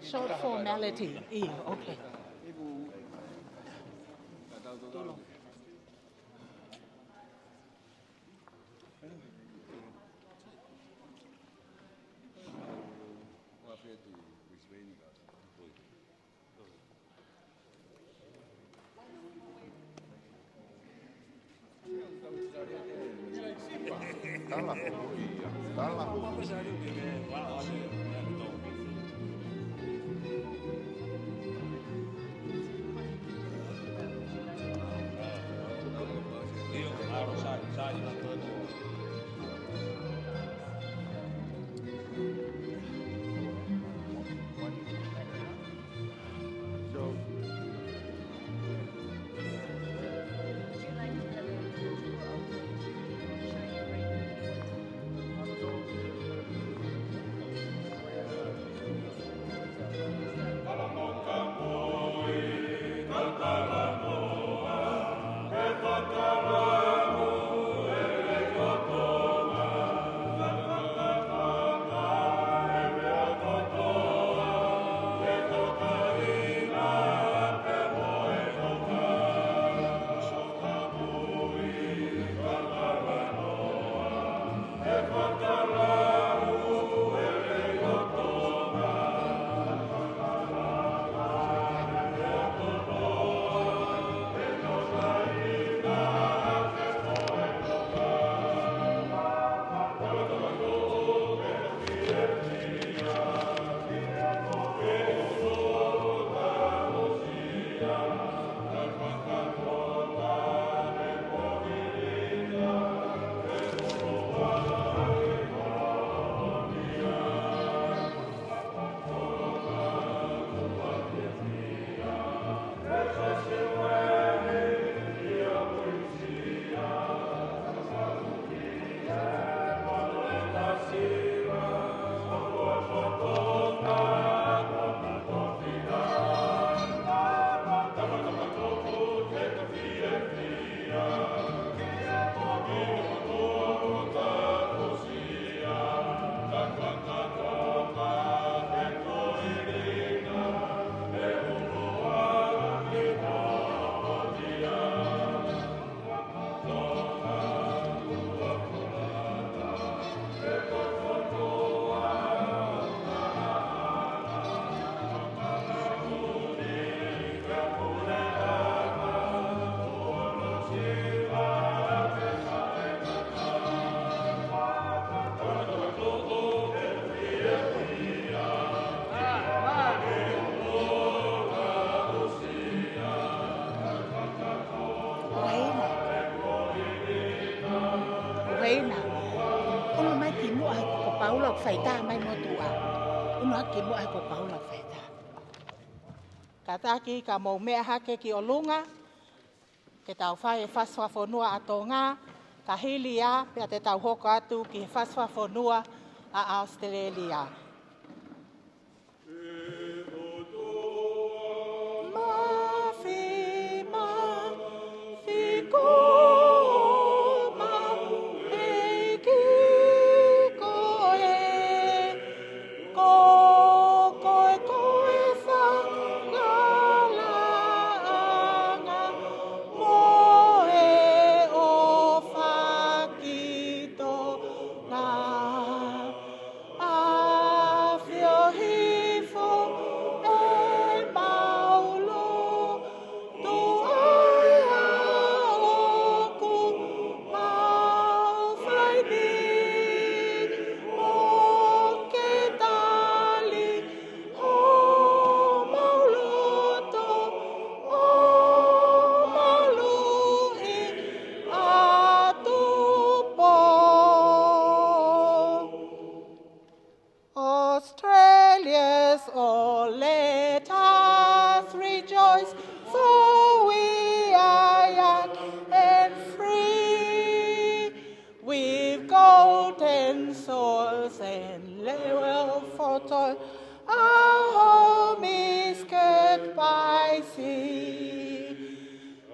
Short formality. Okay. Paula feita mai mo tua. Una ki mo ai ko Paula feita. Kataki ka mo mea hake ki o lunga. Ke tau whai e whaswa whanua a Tonga. Ka hilia pia te tau hoko atu ki he whaswa whanua a Australia. Australia's all let us rejoice, for we are young and free, with golden souls and wealth for toil. Our home is girt by sea.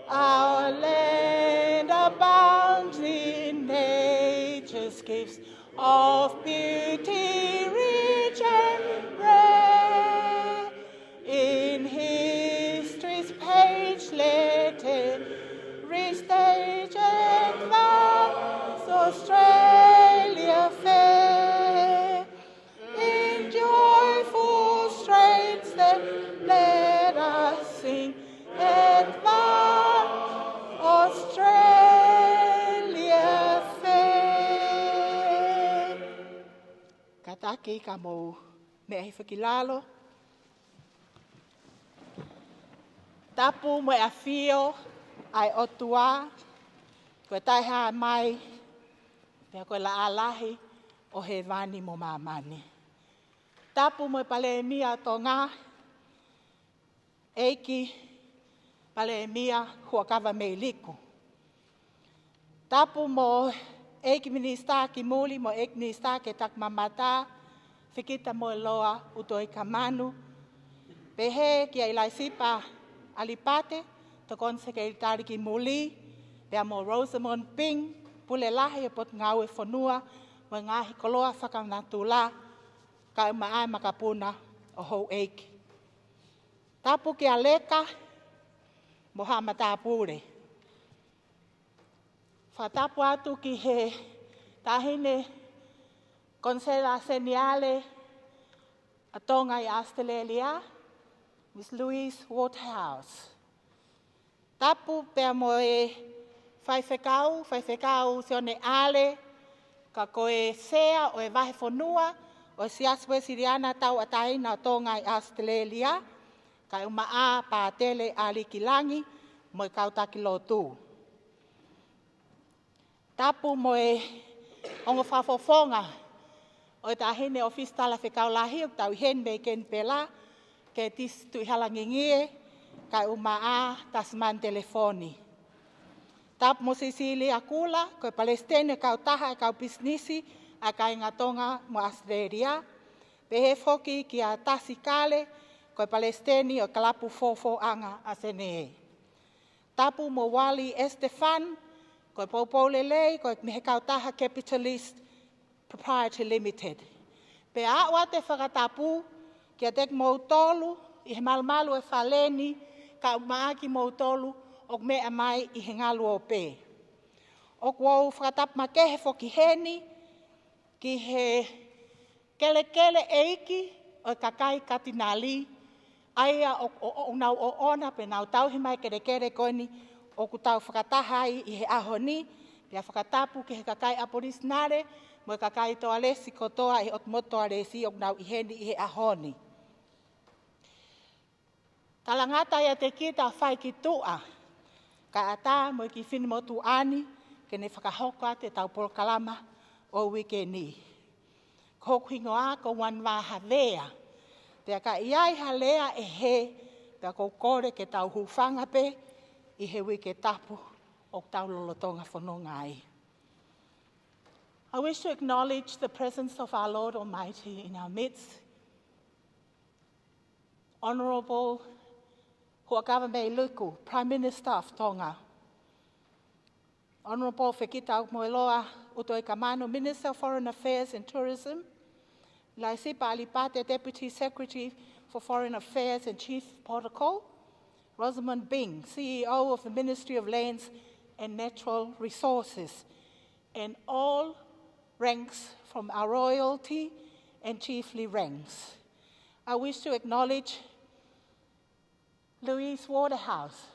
Our land abounds in nature's gifts of beauty kataki ka mo me ahi whakilalo. Tapu mo a whio ai otua, koe taiha mai, pia koe la alahi o he vani mo mamani. Tapu mo Palemia Tonga, Eiki, Palemia Hu'akavemeiliku. Tapu mo Eiki minista ki muli mo Eiki minista ke tak mamata, Fekitamoeloa Utoikamanu. Pehe ki a Ilaisipa Alipate, tokon se ke tari ki muli, pia mo Rosamond ping, pule lahi e pot ngau e whanua, mo ngahi Koloa whakanatula, ka umaai makapuna o hou Eiki. Tapu ki a leka, mo hamata pure. Whatapu atu ki he tahine Konsela Seniale a Tonga i Australia, Miss Louise Waterhouse. Tapu pia mo e whaiwhekau se one ale, ka koe sea o e wahe whanua, o siaswe siriana tau ataina o Tonga i Australia, ka umaa pātele alikilangi, mo e kautaki lotu. Tapu mo e ongo whafofonga, o e tahine office tala whekau lahi, o tau hen me ken pela, ke tis tu halangi ngie, ka umaa tasman telefoni. Tapu mo Sisili Akula, ko e Palestine kau taha e kau bisnisi, a kai ngā Tonga mo Australia. Pehe foki ki a Tasikale, ko e Palestine o kalapu Tuku'anga a sene. Tapu mo Wali Estefan, ko e Paupolelei, ko e mehe kau taha Capitalist Proprietary Limited. Pe a wate whakatapu, ki a tek mautolu, i he malumalu e Faleni, ka umaaki mautolu, o mea mai i he ngalu o pē. O kuau whakatap makehe foki heni, ki he kele Eiki, o kakai katinali, aia o nau o ona, pe nau tauhi mai kere koini, o kutau whakatahai i he ahoni, pia whakatapu ki he kakai aporisnare, mo kakai toa lesi kotoa i otmotoa lesi, o nau i heni i he ahoni. Talangata ia te kita whai ki tua, ka ata mo ki whini motu ani, ke ne whakahoka te tau polokalama o wikeni. Ko hingoa ko wanwa havea, pia ka iai halea e he, pia ko kore ke tau hufanga pe, i he wike tapu o tau lolotonga whanongai. I wish to acknowledge the presence of our Lord Almighty in our midst. Honourable Hu'akavemeiliku, Prime Minister of Tonga. Honourable Fekitamoeloa, Utoikamanu, Minister of Foreign Affairs and Tourism. Ilaisipa Alipate, Deputy Secretary for Foreign Affairs and Chief Protocol. Rosamond, CEO of the Ministry of Lands and Natural Resources. And all ranks from our royalty and chiefly ranks. I wish to acknowledge Louise Waterhouse,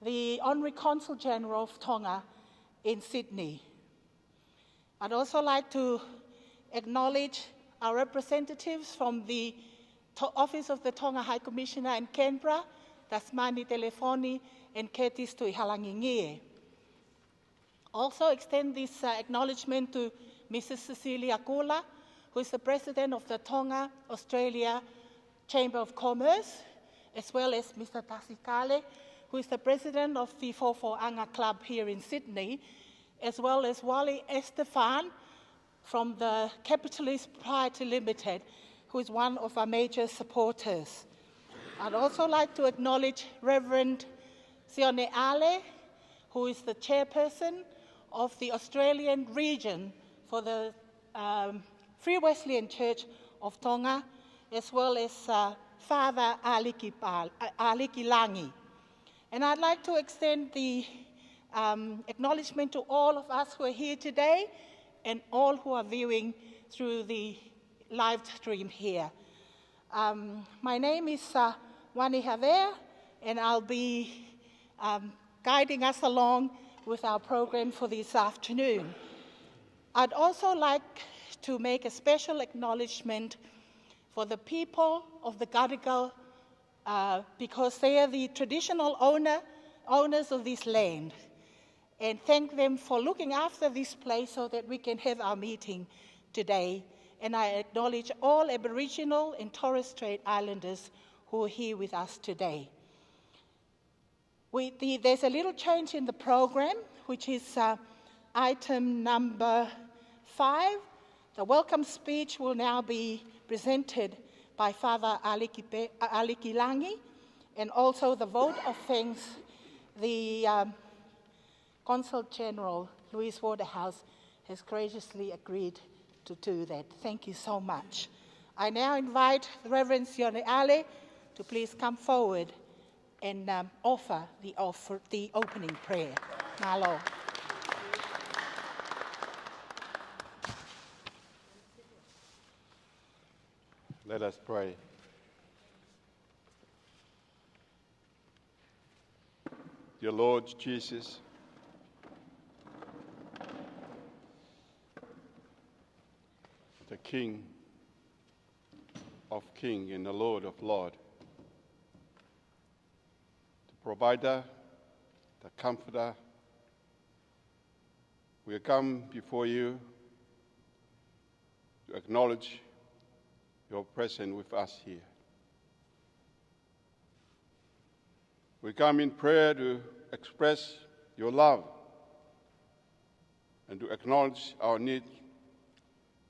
the Honorary Consul General of Tonga in Sydney. I'd also like to acknowledge our representatives from the Office of the Tonga High Commissioner in Canberra, Tasmani Telefoni, and Ketis Tui Halangingie. Also extend this acknowledgement to Mrs. Cecilia Kula, who is the President of the Tonga, Australia Chamber of Commerce, as well as Mr. Tasikale, who is the President of the Tuku'anga Club here in Sydney, as well as Wali Estefan from the Capitalist Proprietary Limited, who is one of our major supporters. I'd also like to acknowledge Reverend Sione Ale, who is the chairperson of the Australian region for the Free Wesleyan Church of Tonga, as well as Father Alikilangi. And I'd like to extend the acknowledgement to all of us who are here today and all who are viewing through the live stream here. My name is Wani Havea, and I'll be guiding us along with our program for this afternoon. I'd also like to make a special acknowledgement for the people of the Gadigal because they are the traditional owners of this land, and thank them for looking after this place so that we can have our meeting today. And I acknowledge all Aboriginal and Torres Strait Islanders who are here with us today. There's a little change in the program, which is item number 5. The welcome speech will now be presented by Father Alikilangi, and also the vote of thanks, the Consul General, Louise Waterhouse, has graciously agreed to do that. Thank you so much. I now invite the Reverend Sione Ale to please come forward and offer the opening prayer. Malo. Let us pray. Dear Lord Jesus, the King of Kings and the Lord of Lords, the Provider, the Comforter, we come before you to acknowledge your presence with us here. We come in prayer to express your love and to acknowledge our need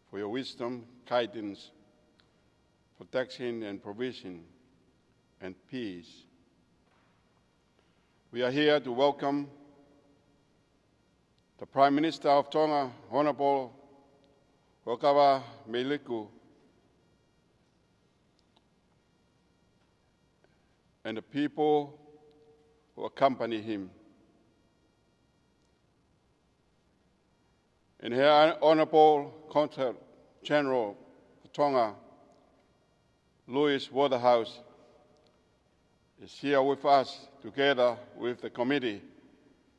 for your wisdom, guidance, protection and provision, and peace. We are here to welcome the Prime Minister of Tonga, Honorable Hu'akavemeiliku, and the people who accompany him. And Her Honorable Consul General of Tonga, Louise Waterhouse, is here with us together with the committee,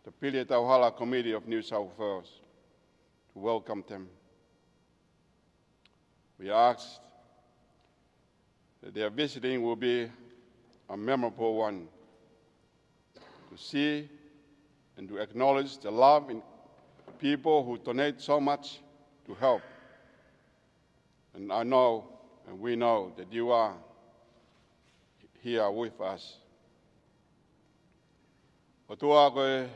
the Pili Tauhala Committee of New South Wales, to welcome them. We ask that their visiting will be a memorable one, to see and to acknowledge the love in people who donate so much to help. And I know, and we know, that you are here with us. O tua koe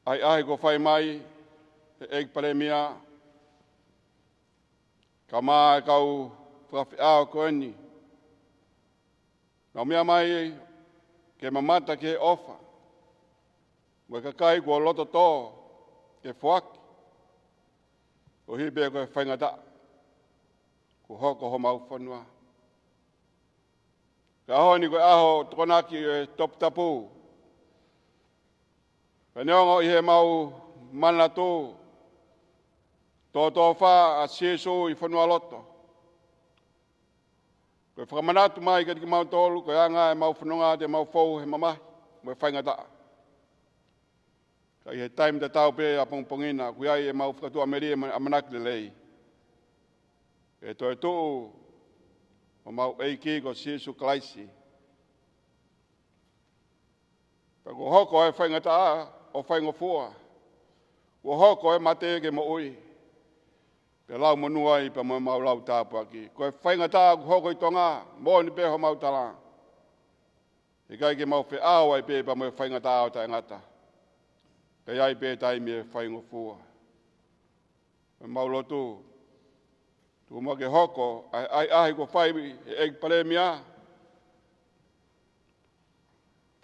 ai ko whai mai Eiki Palemia, ka mā kau whawhiao ko eni. Nau mea mai ke mamata ke ofa, mo ka kai ko loto tō ke whuaki, o hibe koe whaingata, ko hoko ho mau whanua. Ka honi koe aho tokonaki e top tapu, ka neongo i he mau mana tō, tō wha a sieso I whanua loto. Koe whakamanatu mai ka tiki mau tōlu, koe anga e mau whanunga te mau whou he mamahi, mo e whaingata. Ka I he taim te tau pe a pongpongina, koe ai e mau whakatua meri e amanak le lei. E toi tō o mau Eiki ko sieso klaisi. Pa ko hoko e whaingata o whaingofua. Ko hoko e mate ke mo ui. Pe lau monua I pa mo mau lau tāpua ki. Ko e whaingata ko hoko I tonga, mo ni pe ho mau tala. E kai ke mau whi awa I pe pa mo e whaingata o ta ngata. Pe ai pe tai me whaingofua. E mau lotu. Tu mo ke hoko, ai ko whai e Eiki Palemia.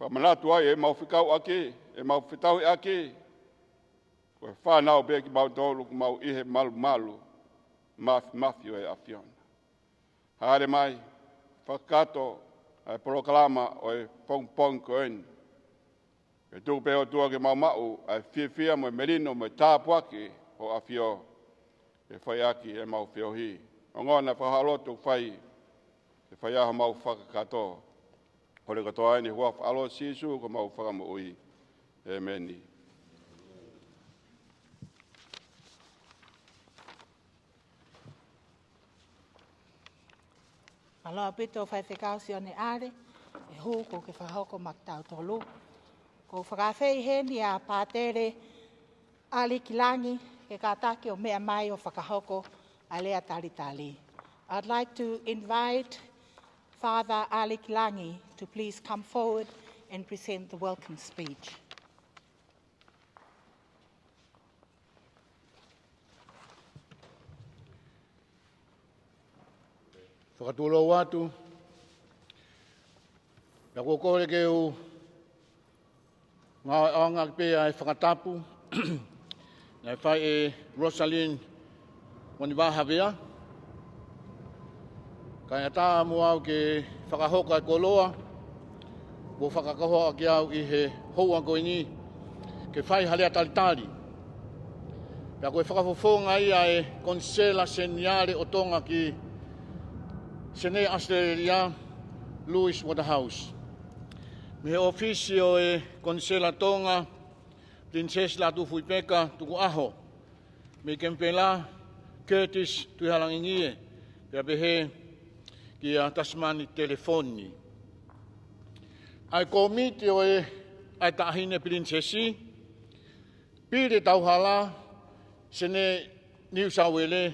Whamanatu ai e mau whikau ake, e mau whitau ake. Ko e whanau pe ki mau tōlu, ko mau ihe malu, mafio e afiona. Haere mai, whakato ai proklama o e pong ko eni. E tuku pe o tua ke mau ai whiwhia mo e merino mo e tāpuaki o afio. E whai aki e mau whiohi. O ngona whahalotu whai, e whai aha mau whakakato. Hore katoa ni hua whaalo sisu ko mau whakamo ui. Amen. Aloha pito whai whekau si one are, e hu ko ke whahoko maktau tolu. Ko whakawhei heni a pātere Alikilangi, ke kātaki o mea mai o whakahoko a lea talitali. I'd like to invite Father Alikilangi to please come forward and present the welcome speech. Whakatūlo watu, pia kōkore ke u ngā aanga pēa e whakatapu, nei whai e Rosamond wani wāhawea, kai ata mua au ke whakahoka e Koloa, ko whakakahoa ki au I he Hu'akavemeiliku ke whai halea talitali. Pia koe whakafofonga ia e konsela seniare o Tonga ki Sene Australia, Louis Waterhouse. Me he ofisio e konsela Tonga, Princess Latu Fuipeka, Tuku'anga. Me kempela, Curtis Tuhalangingie, pia pehe ki a Tasmani telefoni. Ai komiti o e ai tahine princesi, Pili Tauhala, Sene New South Wales,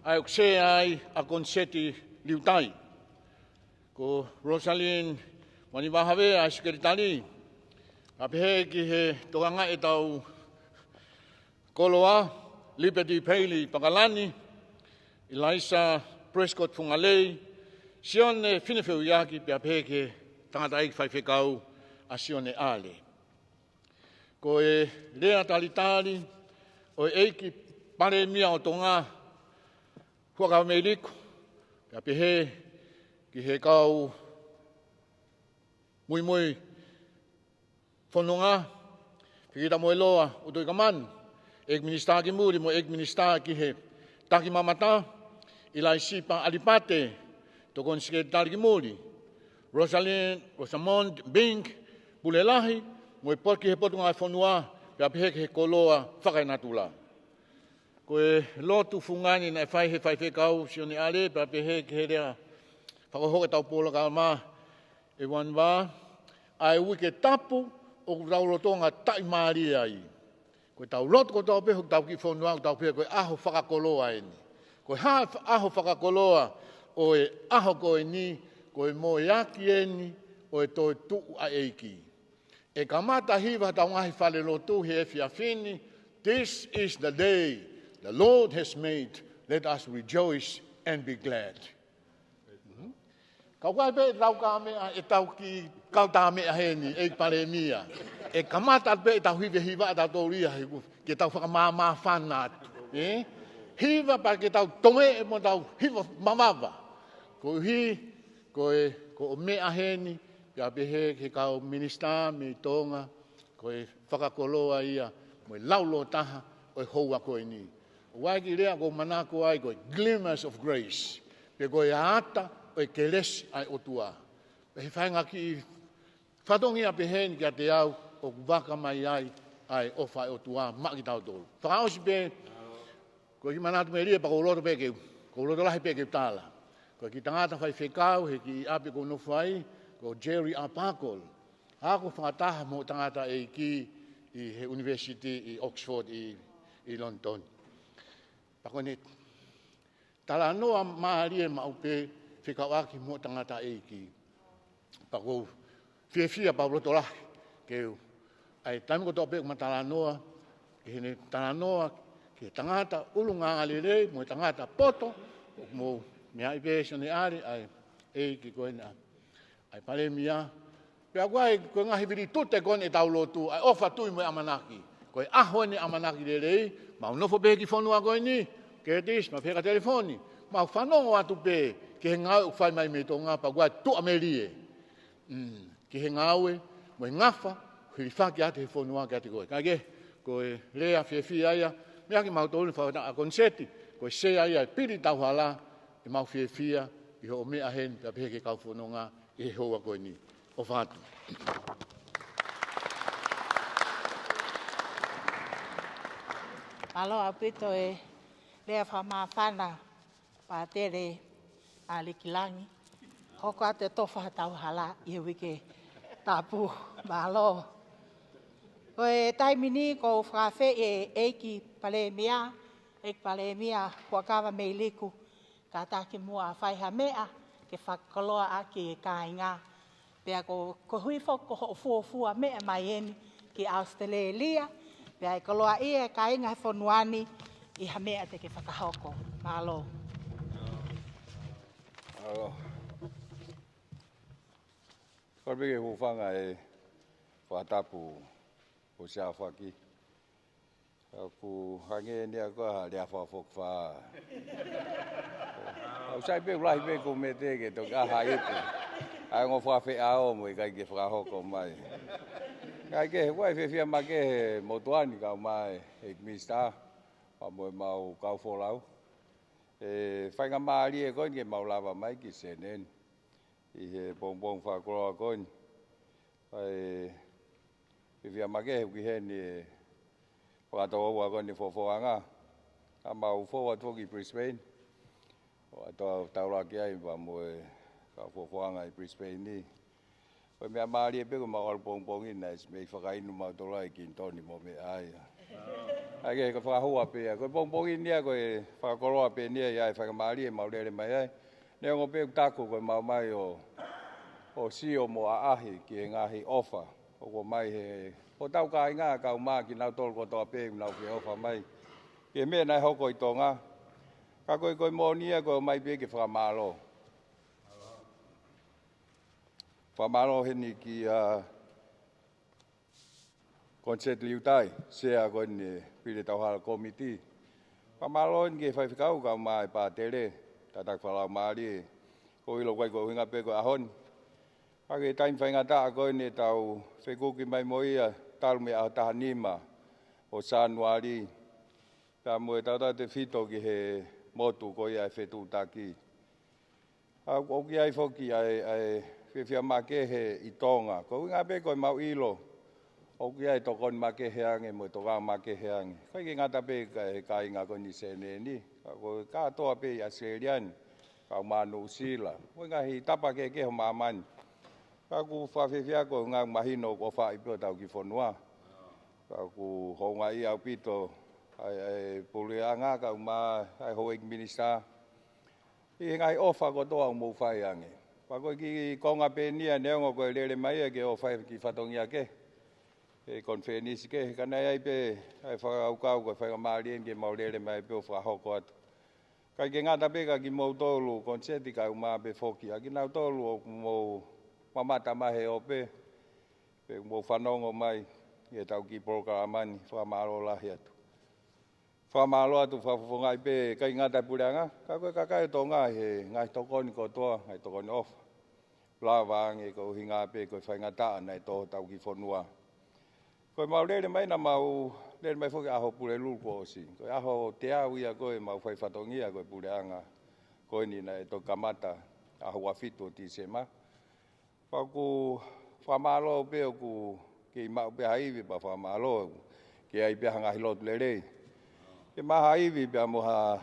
ai ukse ai a konseti liutai. Ko Rosamond wani wahawe a sekretari. A pehe ki he toanga e tau Koloa, Alipate Pili Pakalani, Ilaisipa Prescott Fungalei, Sione Finefeu Yaki pia pehe ki tangata Eiki whai whekau a Sione Ale. Ko e lea talitari o Eiki Palemia o Tonga Hu'akavemeiliku, pia pehe ki he kau Moimoi whanonga, Fekitamoeloa, Utoikamanu, Eiki ki muri mo Eiki ki he taki mamata, Ilaisipa Alipate, tokon sekretari ki muri, Rosamond, Bink, Pulelahi, mo e porki he potunga e whanua, pia pehe ki he Koloa whakainatula. Ko e lotu fungani na whai he whai whekau Sione Ale, pia pehe ki he rea whakahoka tau Paula kalama e wanwa, ai wike tapu o tau rotonga tai maari ai. Ko tau lotu ko tau pehe, tau ki whanua, tau pehe koe aho whakakoloa eni. Ko ha aho whakakoloa o e aho koe ni, ko e mo yaki eni, o e toi tuu a Eiki. E kamata hiwa tau ngahi Fale lotu he e whiawhini, this is the day the Lord has made, let us rejoice and be glad. Kau kai pe tau ka mea e tau ki kau tā mea heni, e Palemia. E kamata pe tau hiwe hiwa tau tōria ke tau whakamāmā whanat. Hiwa pa ke tau tonge e mo tau hiwa mamawa. Ko hi, ko o mea heni, pia pehe ke kau minista me Tonga, ko e whakakoloa ia, mo e laulo taha, o e houa koe ni. Wai ki rea ko manako ai, ko e glimmers of grace. Pe ko e ata, o e kelesi ai otua. He whainga ki whatongi a peheni ki a te au o waka mai ai o whai otua maki tau tolu. Whakaosi pe, ko ki manatu me ria pa ko roto pe keu, ko roto lahi pe keu tāla. Ko ki tangata whai whekau, he ki ape ko no whai, ko Jerry Apakol. Hako whakataha mo tangata Eiki I he University I Oxford I London. Pako ne, tala noa maarie maupe, whikawaki mo tangata Eiki. Pako whiawhia Paula tolahi. Keu, ai taimi ko tope ko matala noa, ke hene tala noa, ke tangata ulunga alere, mo tangata poto, mo mea ipe Sione Ale, ai Eiki koena, ai Palemia. Pea koe koe ngahi viri tute kone tau lotu, ai ofa tui mo amanaki. Koe aho ne amanaki lerei, mau nofo pe ki whanua koe ni, ke tis, ma peka telefoni, mau whanongo atu pe, ke he ngau whai mai me tō ngā pa guai tu amerie. Ke he ngāue, mo e ngafa, hiri whaki ate he whanua ke ate koe. Kai koe rea whiawhia aia, mea ki mau tōni whawata a konseti, koe se aia e Pili Tauhala, e mau whiawhia, I ho o mea hen, pia pehe ke kau whanonga, I he hoa koe ni. O whātu. Aloha pito e lea whamawhana pātere Alikilangi. hoko ate tofa Tauhala i wike tapu malo. Ko e taimini ko whawhe e Eiki Palemia, Palemia Hu'akavemeiliku, ka take mua whaiha mea ke whakoloa aki e kāinga. Pea ko hui whoko ho fuafua mea mai eni ki Australia, pea e koloa ia e kāinga he whonuani i ha mea te ke whakahoko. Malo. Alo. Ko bige hufanga e whatapu o sia whaki. Ku hange ni ko lia whafok wha. O sai be ulahi be ko me te ke to ka haipu. Ai ngo whawhi ao mo i kai ke whakahoko mai. Kai ke wai whiwhia ma ke motuani kau mai e mista. Pa mo mau kau wholau. E whainga maari e koin ke maulawa mai ki senen. I he bongbong whakoroa koin. Ai whiwhia ma ke ki he ni whakatoa ua koin ni Tuku'anga. A mau whoa toki Brisbane. O atoa Tauhala ki ai pa mo e ka Tuku'anga i Brisbane ni. Koe mea maari e peko mau alupongpong ina e mei whakainu mau tola i kintoni mo me ai. Ai ke whakahua pia. Koe pongpongi nia koe whakakoloa pia nia i ai whakamaari e maurere mai ai. Nea ngo pia taku koe mau mai o sio mo aahi ki e ngahi ofa. O ko mai he... O tau ka inga kau maa ki nau tolu kotoa pia nau ki ofa mai. Ke mea nai hoko i Tonga. Ka koe mo nia koe mai pia ki whakamalo. Whamalo heni ki concert liutai, sea koe ni Pili Tauhala Komiti. Whamalo heni ke whaiwhikau kau mai pa tere, tatak whalau maari, ko ilo koe ko hinga pe koe ahon. Hake taim whainga taa koe ni tau whekuki mai moia, talume aho taha nima, o Sanuari. Pea moe tau te whito ki he motu koe ai whetu taki. Oki ai whoki ai whiwhia make he i Tonga. Ko inga pe koe mau ilo. Oki ai tokon make he ange, mo toka make he ange. Kai ki ngata pe ka inga koe ni sene ni. Ko ka toa pe i Australian. Ka manu sila. Ko inga hi tapa ke ho mamani. Ka ku whawhiwhia ko ngā mahino ko wha ipio tau ki whonua. Ka ku honga i au pito. Ai Puleanga ka uma ai hoek minister. I ngai ofa ko toa mo whai ange. Pa koe ki konga pe nia neongo koe lele mai e ke o whai ki whatongia ke. E konfenisi ke. Kana ai pe ai whakaukau koe whai maari en ke mau lele mai pe o whahoko atu. Kai ke ngata pe ka ki mou tolu konseti ka uma pe whoki. A ki nau tolu o mou mamata mahe o pe. Pe mou whanongo mai. E tau ki programani whamaro lahi atu. Whamalo atu whawhongai pe kai ngata Puleanga. Ka koe kakai Tonga he ngai tokoni ko toa, ngai tokoni ofa. Plawange ko hinga pe ko whainga taa nei tō tau ki whonua. Koe mau lere mai na mau lere mai whoki aho Pulelu ko osi. Koe aho te au ia koe mau whai whatongia koe Puleanga. Koe ni nei tō kamata aho wafitu o tisema. Paku whamalo pe o ku ki mau pe haiwi pa whamalo. Ki ai pe hanga hilotu lerei. Ke maha iwi pia moha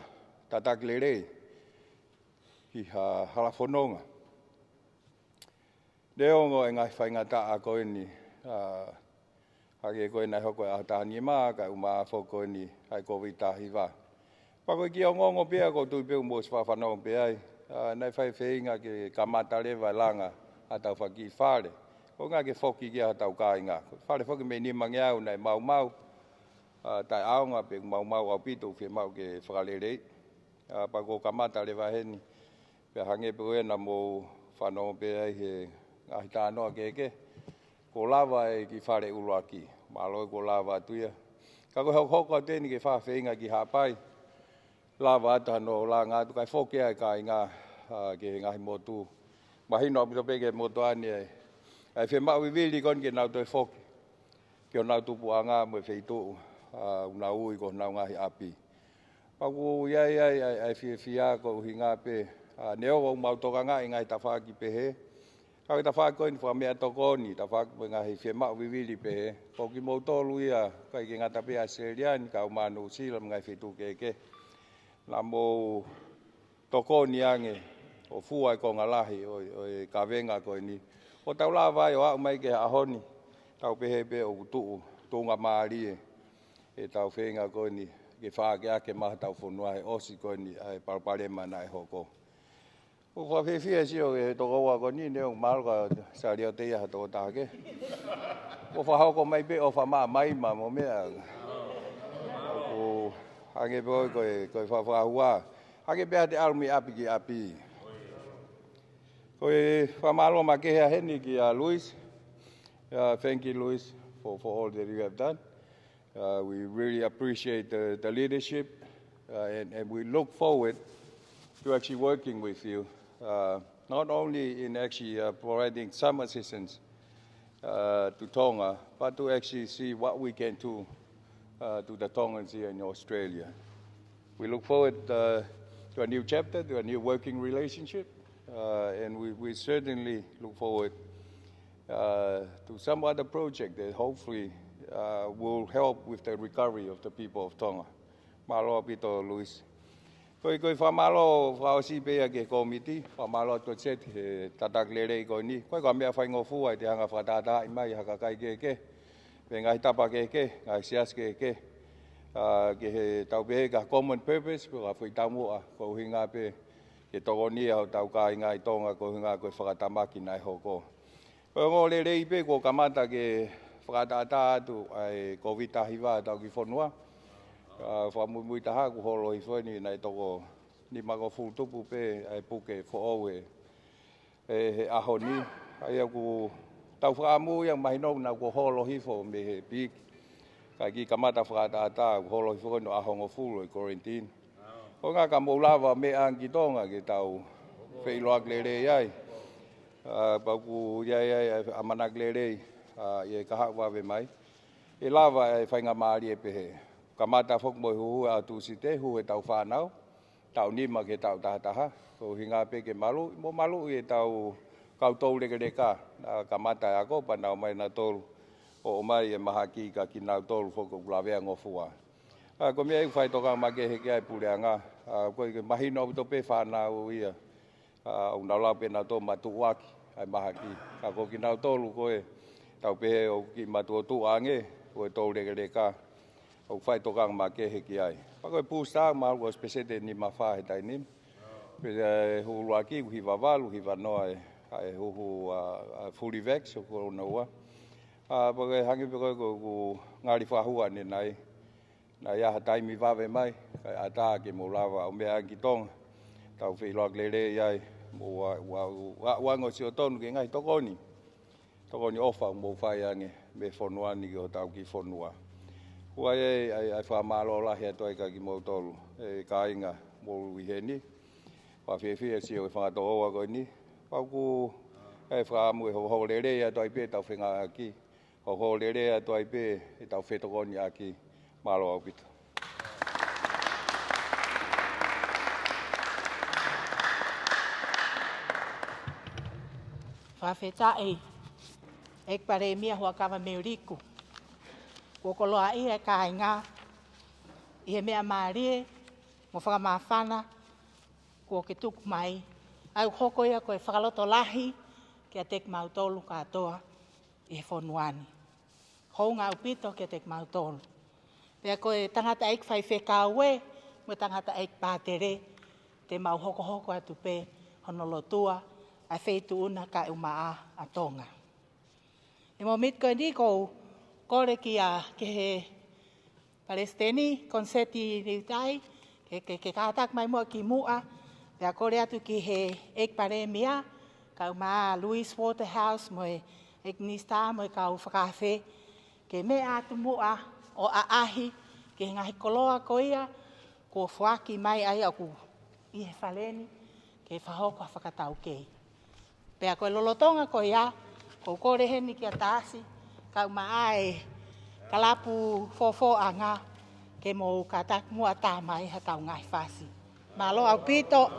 tatak lerei. Ki ha halafononga. Neongo e ngai whainga taa koe ni. Hake koe nei hoko e ahotahani maa ka uma afo koe ni hai koe tahi wā. Pako ki o ngongo pia ko tui peu mo whanongo pe ai. Nei whai whainga ke kamata lewa langa atau whaki Fale. Ko ngā ke whoki ki ahatau kāinga. Fale whoki me ni mangiau nei mau. Tai aonga pe mau au pito whi mau ke whakalerei. Pako kamata lewa heni. Pe hange pe uena mo whanongo pe ai he ngahi tānoa keke. Ko lava e ki Fale uruaki. Malo ko lava atuia. Ka koe hoko tēni ke whawhenga ki hapai. Lava ata no la ngātu kai whoke ai ka inga ke ngahi motu. Mahino apito peke motu ani ai. Ai whi mau iwiri kon ke nau toi whoke. Ke o nau tupuanga mo e wheitu. Una ui ko nau ngahi api. Paku iai ai whia ko uhi ngā pe. Neo o mau toka ngā i ngai tawhaki pehe. Kau tawhaki koe ni whamea tokoni. Tawhaki mo ngahi whia mau viwiri pehe. Poki mou tolu ia. Kai ke ngata pe Australian. Kau manu sila ngai whitu keke. Nā mou tokoni ange. o fua ko ngalahi o ka venga ko ni o Taula vai o mai ke ahoni tau pehe o tu Tonga maari e tau whenga ko ni ke whaake ake maha tau whonua he osi ko ni ai Palemia nai hoko. O whawhewhia si o e toko wa ko ni neo maruka sa rio te iha toko tāke. O whahoko mai pe o whamaa mai ma mo mea. O hange poi ko whawhahua. Hange pea te arumi api ki api. Ko e whamalo ma kehea heni ki a Luis. Thank you, Luis, for all that you have done. We really appreciate the leadership and we look forward to actually working with you, not only in actually providing some assistance to Tonga, but to actually see what we can do to the Tongans here in Australia. We look forward to a new chapter, to a new working relationship, and we certainly look forward to some other project that hopefully will help with the recovery of the people of Tonga. Malo pito Luis. Koi whamalo whaosi pea ke komiti, whamalo to set tatak lere ko ni. Koi ka mea whaingo fua te hanga whatata i mai haka kai ke. Pe ngai tapa ke, ngai sias ke. Ke he tau pehe ka common purpose, pe ka Fekitamoeloa ko hinga pe ke toko ni au tau ka ngai Tonga ko hinga ko whakatamaki nai hoko. Ko ngō le rei pe ko kamata ke whakatata atu ai ko vita hiwa tau ki whonua. Whamui taha ku holo i whoni nei toko ni mako futupu pe ai puke who'oe he aho ni. Ai aku tau whaamu yang mahino na ku holo hifo me he pik. Kai ki kamata whakatata ku holo hifo no aho ngofulu i quarantine. Ko ngā ka moulawa me angi Tonga ke tau wheiloak le rei ai. Paku iai amanak lerei i kaha wawe mai. E lava e whainga maari e pehe. Kamata whok moi huhu a tūsi te hu e tau whanau. Tau nima ke tau tahataha. Ko hinga pe ke malu. Mo malu i e tau kau tau reka. Kamata e ako pa nau mai na tolu. O mai e maha ki ka ki nau tolu whoko kulawea ngofua. Ko mea i whai toka make he ke ai pureanga. Ko i ke mahino au tope whanau ia. Au nau lau pe nau tō matuaki ai maha ki. Ka ko ki nau tolu koe tau pehe o ki matu o Tuku'anga koe tau reka. O whai tokang ma ke he ki ai. Pako e pūstā ma algo spesete ni ma whahe tai nim. Pese hulu aki hiwa walu, hiwa noa e huhu fully vax o korona ua. Pako e hangi peko ku ngāri whahua ni nai. Nai aha taimi wawe mai. Kai ata ke mo lawa o mea angi Tonga. Tau whiloak lere iai. Mo wango si o tonu ke ngai tokoni. Tokoni ofa mo whai ange me whonua ni o tau ki whonua. Ua ai whamalo lahi atoa ka ki mo tolu. E ka inga mo wiheni. Whawhiawhia si o whangato oa koe ni. Pauku e whaamu e ho lere atoa i pe tau whenga aki. Ho lere atoa i pe e tau whetokoni aki. Malo au pito. Whawhetai e Palemia Hu'akavemeiliku. Ko Koloa i e kāinga i he mea maarie mo whakamawhana ko ke tuku mai. Au hoko ia ko e whakaloto lahi ki a tek mautolu katoa i he whonuani. Hounga upito ki a tek mautolu. Pea ko e tangata eik whai whekāue mo tangata eik pātere te mau hoko atu pe honolotua a wheitu una ka umaa a Tonga. E mo mit koe ni ko kore ki a ke he Palestini konseti riutai ke kātak mai mua ki mua pea kore atu ki he ek Palemia ka umaa Louis Waterhouse mo e ek nista mo e ka whakawhe ke me atu mua o aahi ke ngahi Koloa ko ia ko whaki mai ai aku i he Faleni ke whahoko a whakatau kei. Pea koe lolotonga ko ia, ko kore heni ki a tāsi, kau maae kalapu Hu'akavemeiliku ke mo katak mua tā mai ha tau ngai whasi. Malo au pito.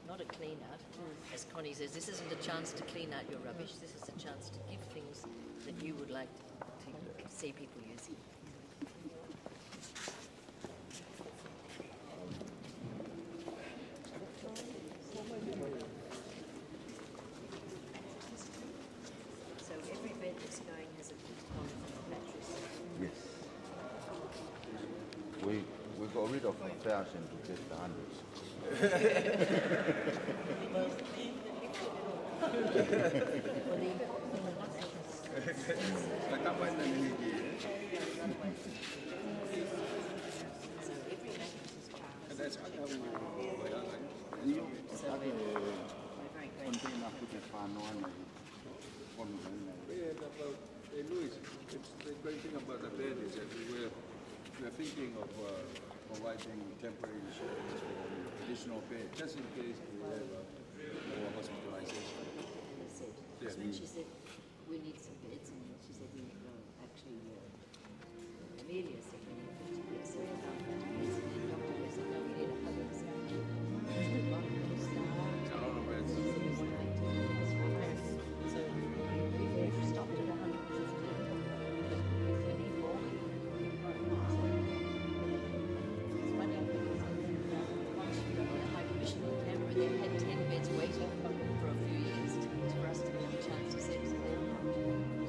Not a clean out. As Connie says, this isn't a chance to clean out your rubbish. This is a chance to give things that you would like to see people using. So every bed that's going has a mattress. Yes. We got rid of 1,000 to get the hundreds. Louis, the great thing about the bed is that we're thinking of providing temporary shelters for additional bed, just in case we have more hospitalization. Yes. When she said we need some beds, and she said we actually Amelia said we need 50 beds, so we have 50 beds, and then Dr. said no, we need 100. So a lot of beds. A lot of beds. So we've stopped at 150. If we need more, we need more. It's funny because once you got the High Commission in Canberra, they've had 10 beds waiting for a few years for us to have a chance to set to them.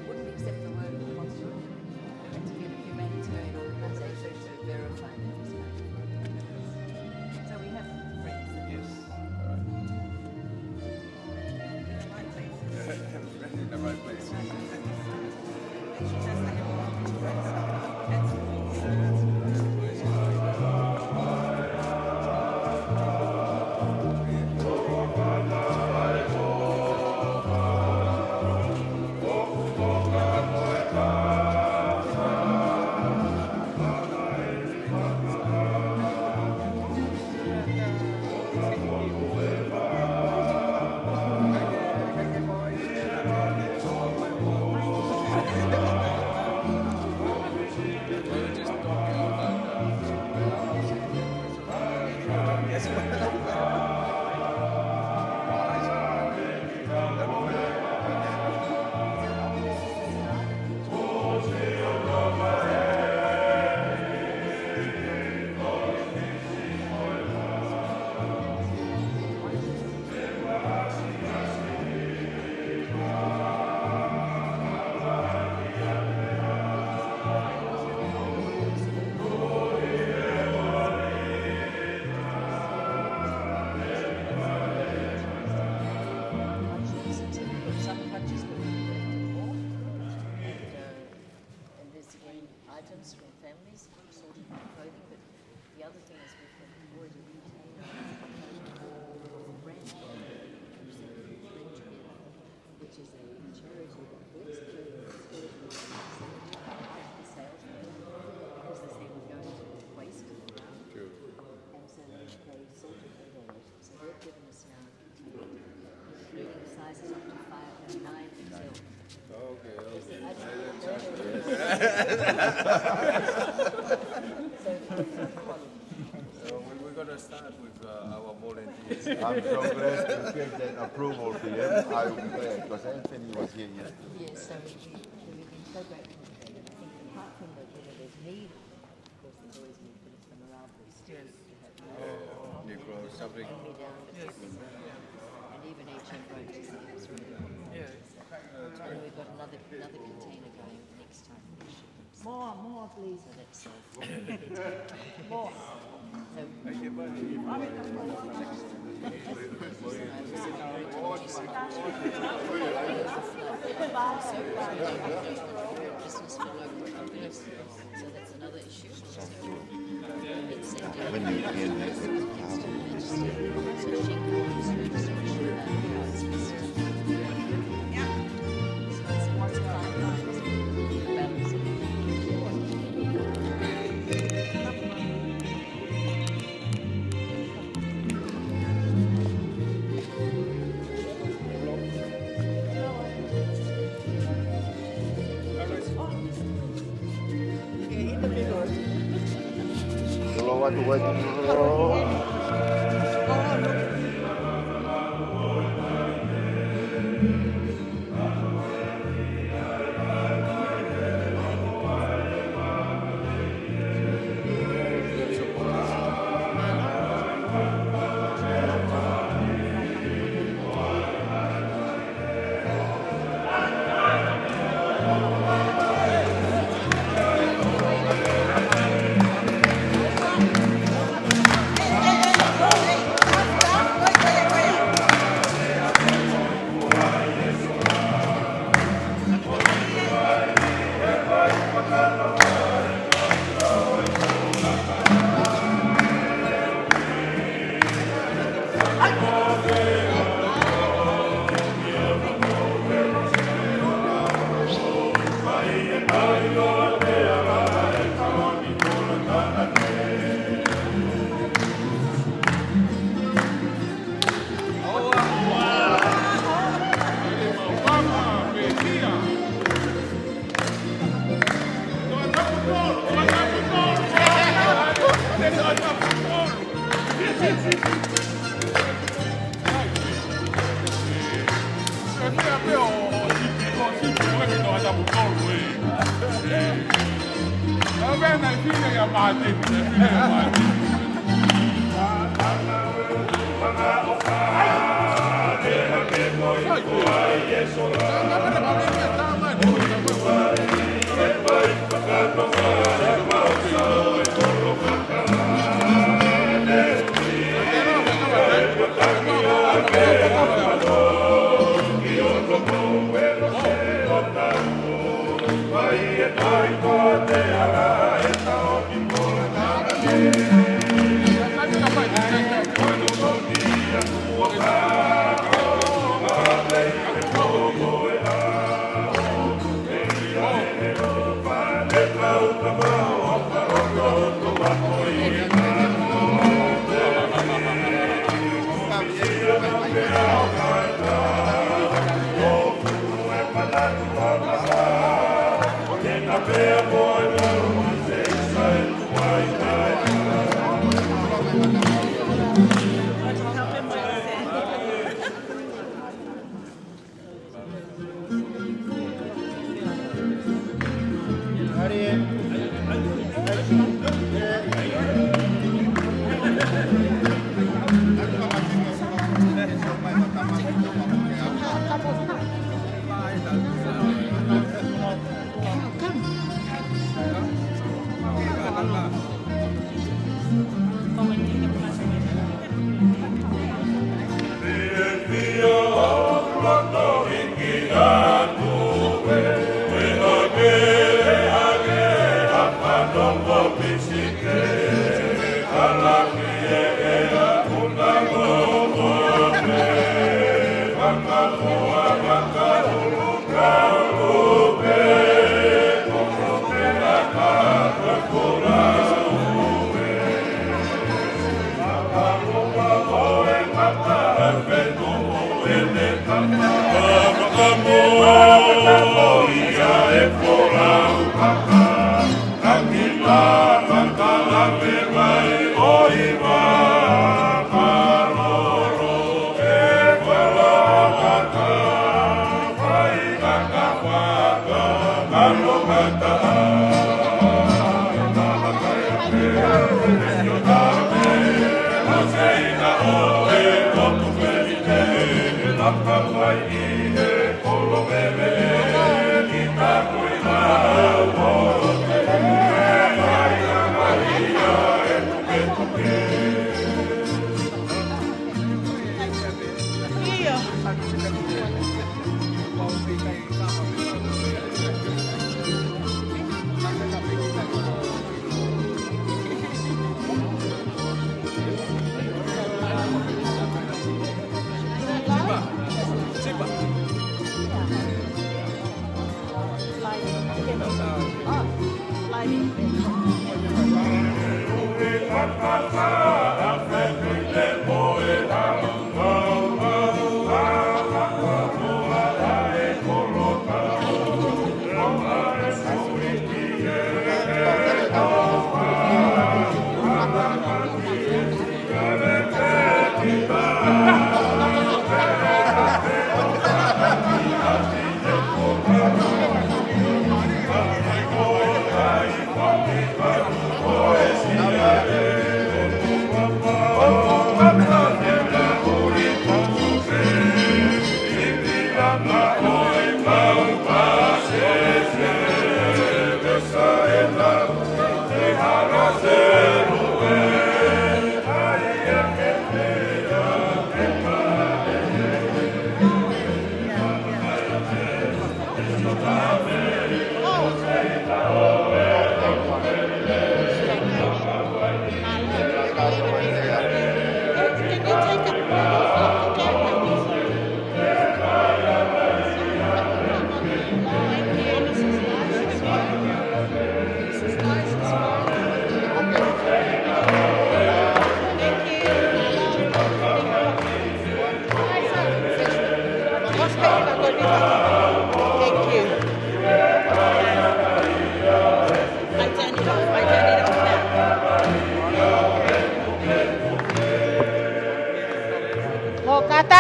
wouldn't accept the word of the consulate. They had to get a humanitarian organisation to verify that it was going to work. So we have friends. Yes. In the right place. We're going to start with our volunteers. I'm so glad to get that approval for him. I will be glad because Anthony was here yesterday. Yes, so we've been so grateful for them. And I think apart from whether there's need, of course there's always need, but it's the morale boost. Yes. Something. And even HM wrote to say it was really important. Yeah. And we've got another container going next time. More, please. So that's More. business for local companies. So that's another issue. When you in this, So she calls Koloa tu wajib. Va bene, fine che avanti.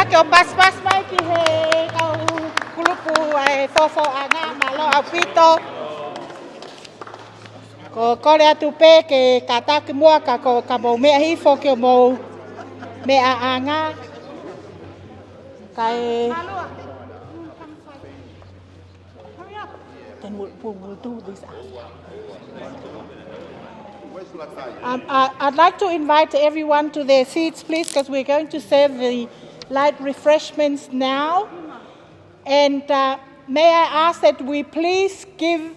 Ke o pas mai ki he kau kulupu ai fofo anga malo au pito. Ko kore atu pe ke kata ki mua ka ko ka mo mea hifo ke mo mea anga. Kai then we'll do this after. I'd like to invite everyone to their seats, please, because we're going to serve the light refreshments now. And may I ask that we please give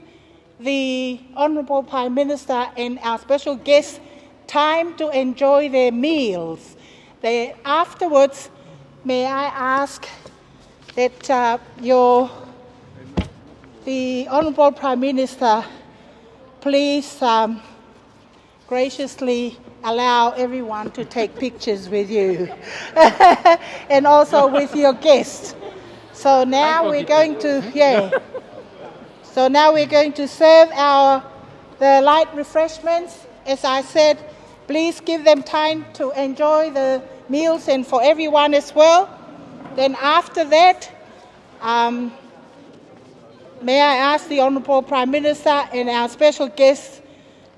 the Honourable Prime Minister and our special guest time to enjoy their meals. Afterwards, may I ask that the Honourable Prime Minister please graciously allow everyone to take pictures with you and also with your guests. So now we're going to, So now we're going to serve the light refreshments. As I said, please give them time to enjoy the meals and for everyone as well. Then after that, may I ask the Honourable Prime Minister and our special guests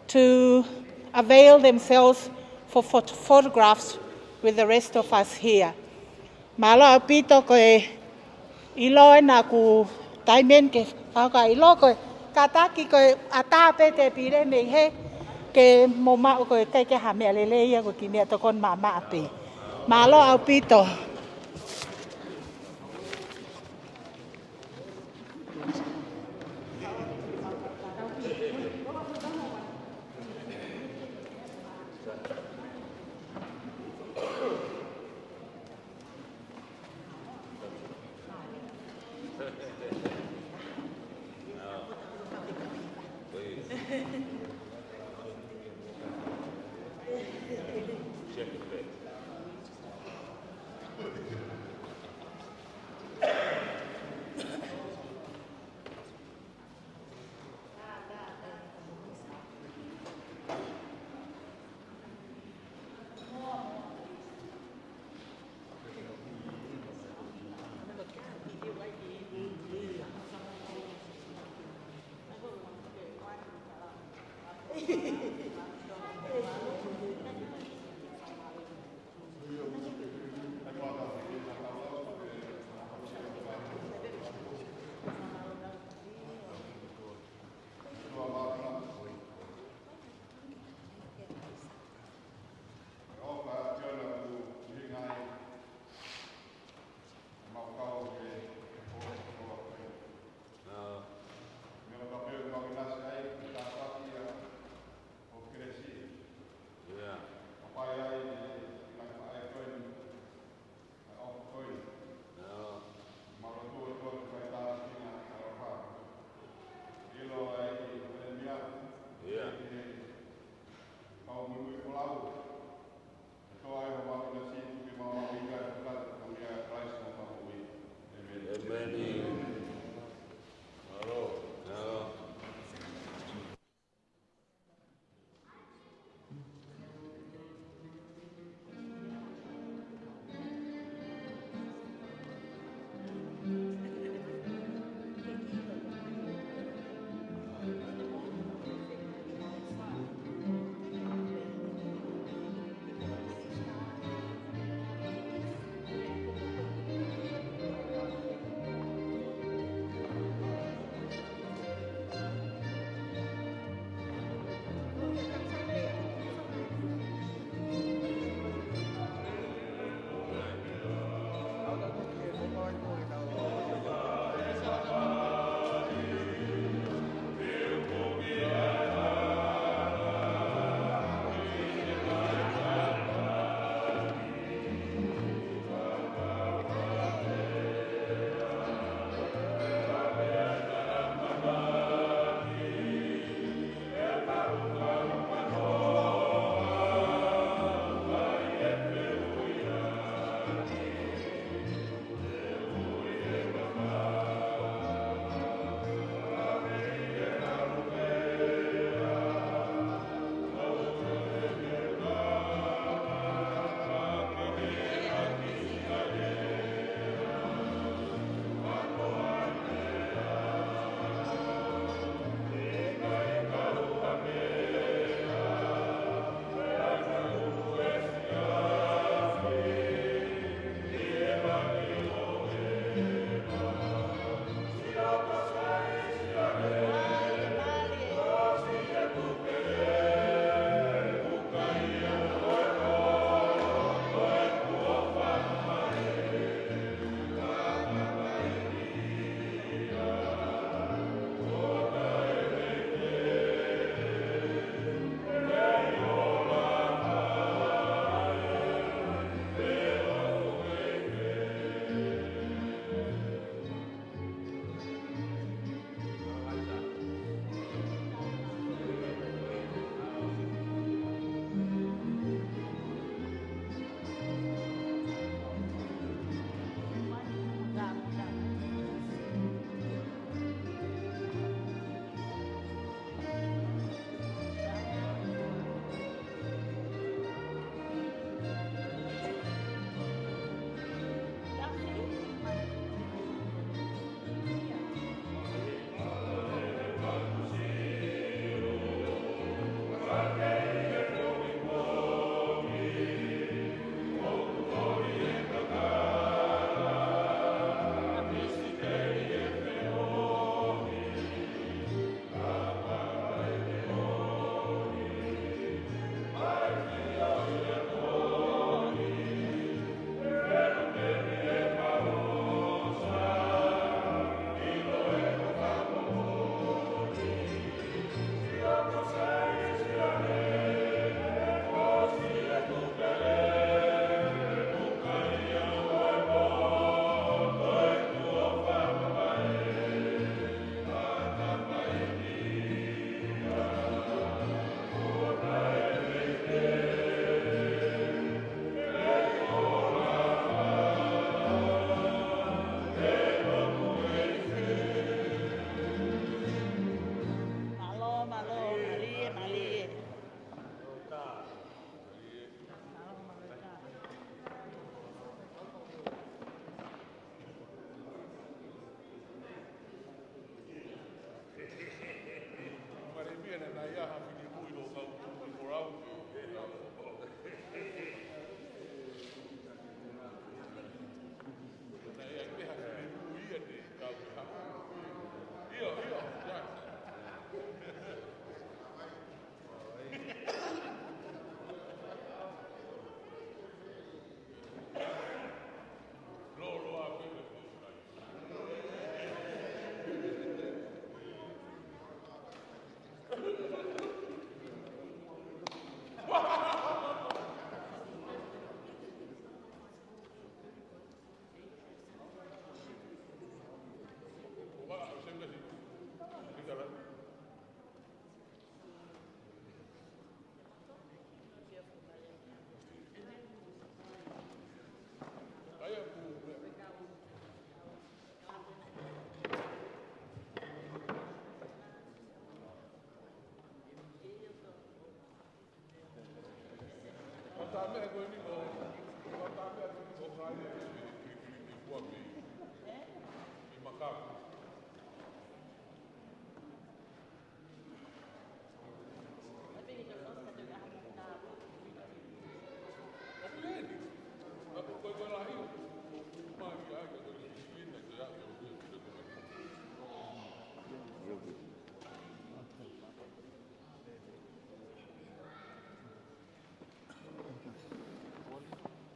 to avail themselves for photographs with the rest of us here. Malo pito ko ilo na ku taimen ke ka ilo ko kataki ko atape te pire nei he ke moma ko ke ha me lele ya ko kini to kon mama ape. Malo au pito.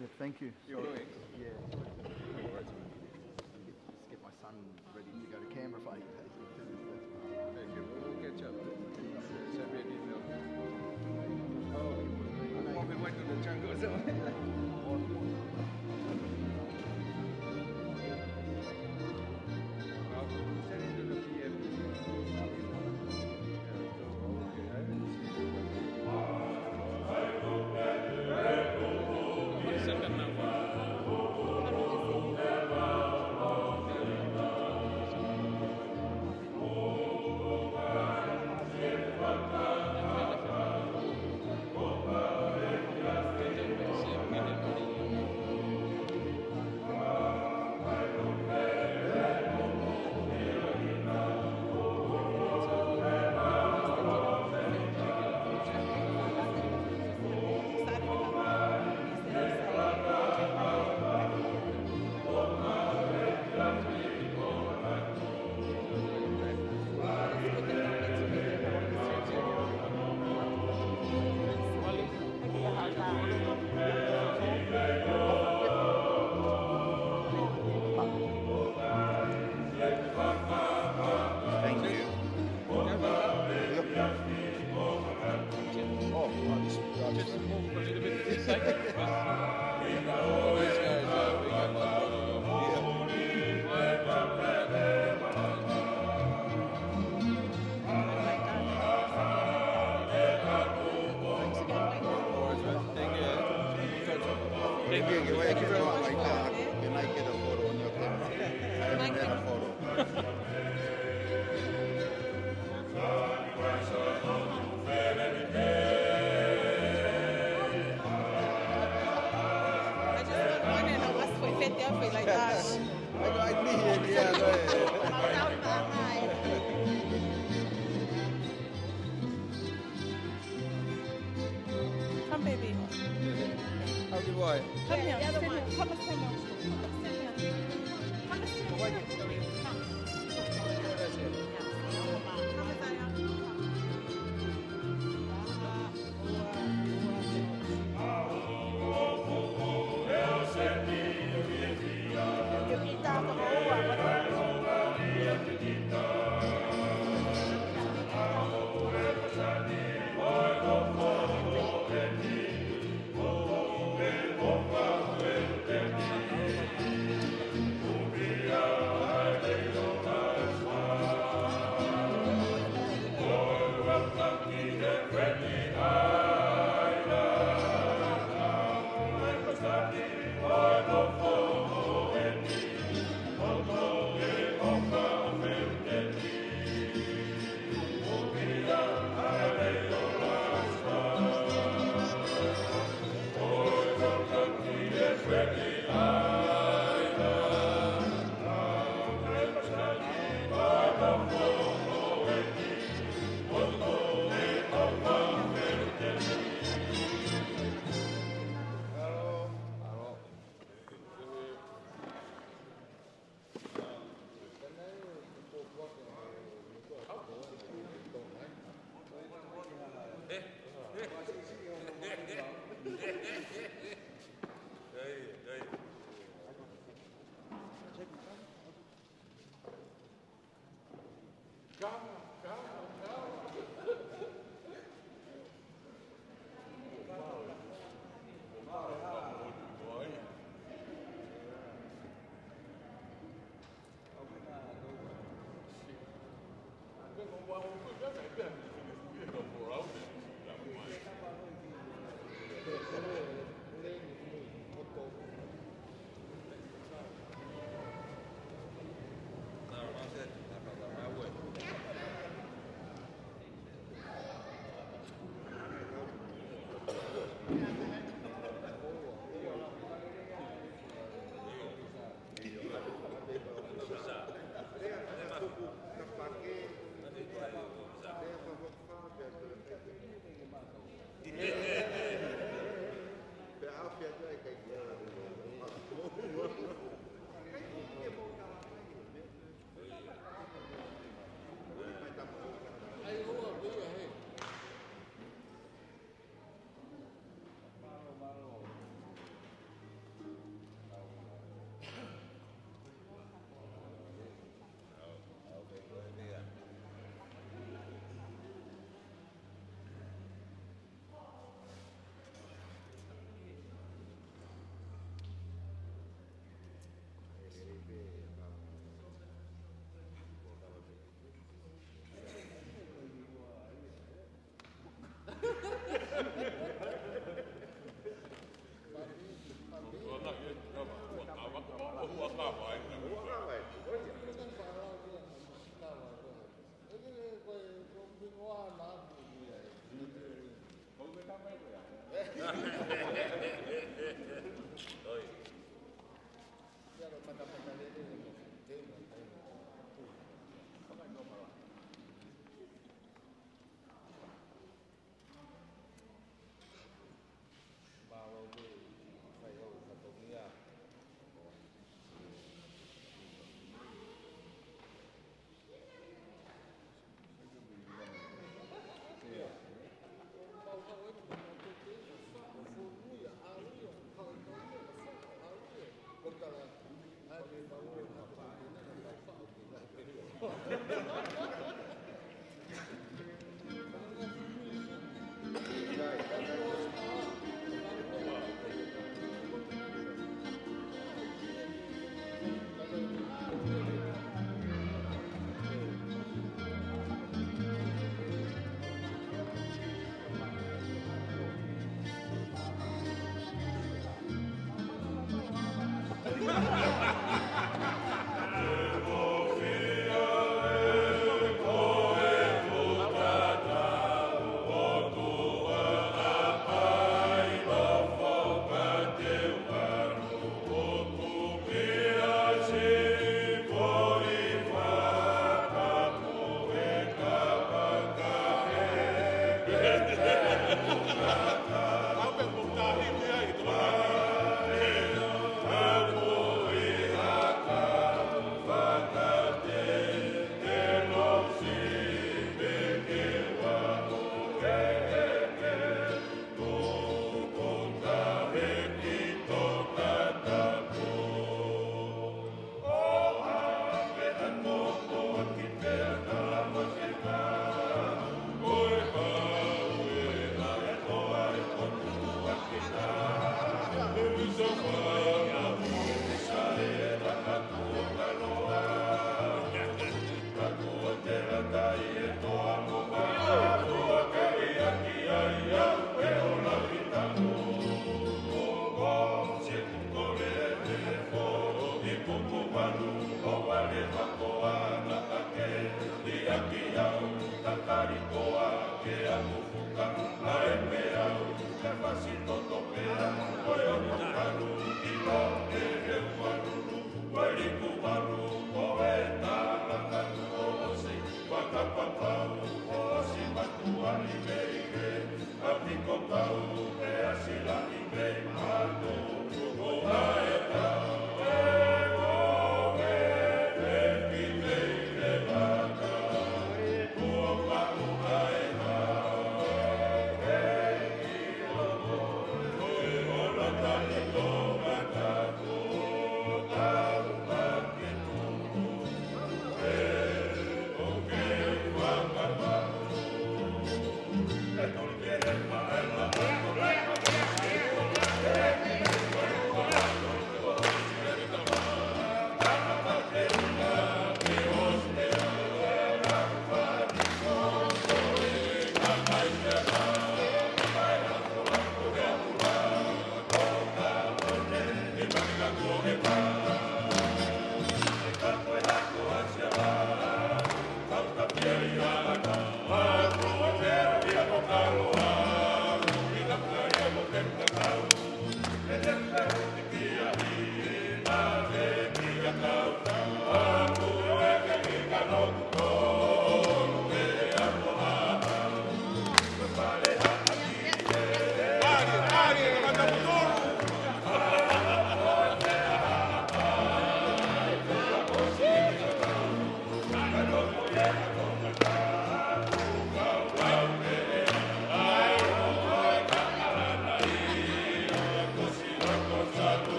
Yeah, thank you. You're doing? Yeah. Let's get my son ready to go to Canberra for 8 days. Thank you. We'll catch up. Send me an email. Oh, we went to the jungle. Send it to the PM. Thank you very much. Can I get a photo on your camera? I haven't had a photo. I just don't want to know what's for fit there for like that. I need, yeah, right. Come, baby. How do I? Come here. Stand here. Come and stand here. Come and stand here.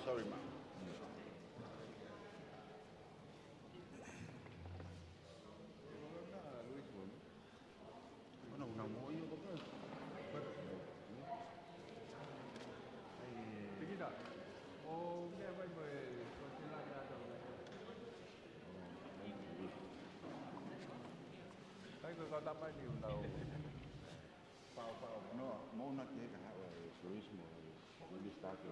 Sorry, ma. No, not yet. I have a tourism really started.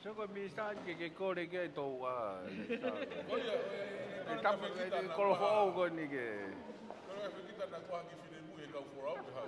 So ko minsan kiko ke to Tapi kalau fo ko ni ke. Kalau kita nak kuah di sini bu yang kau furau dah.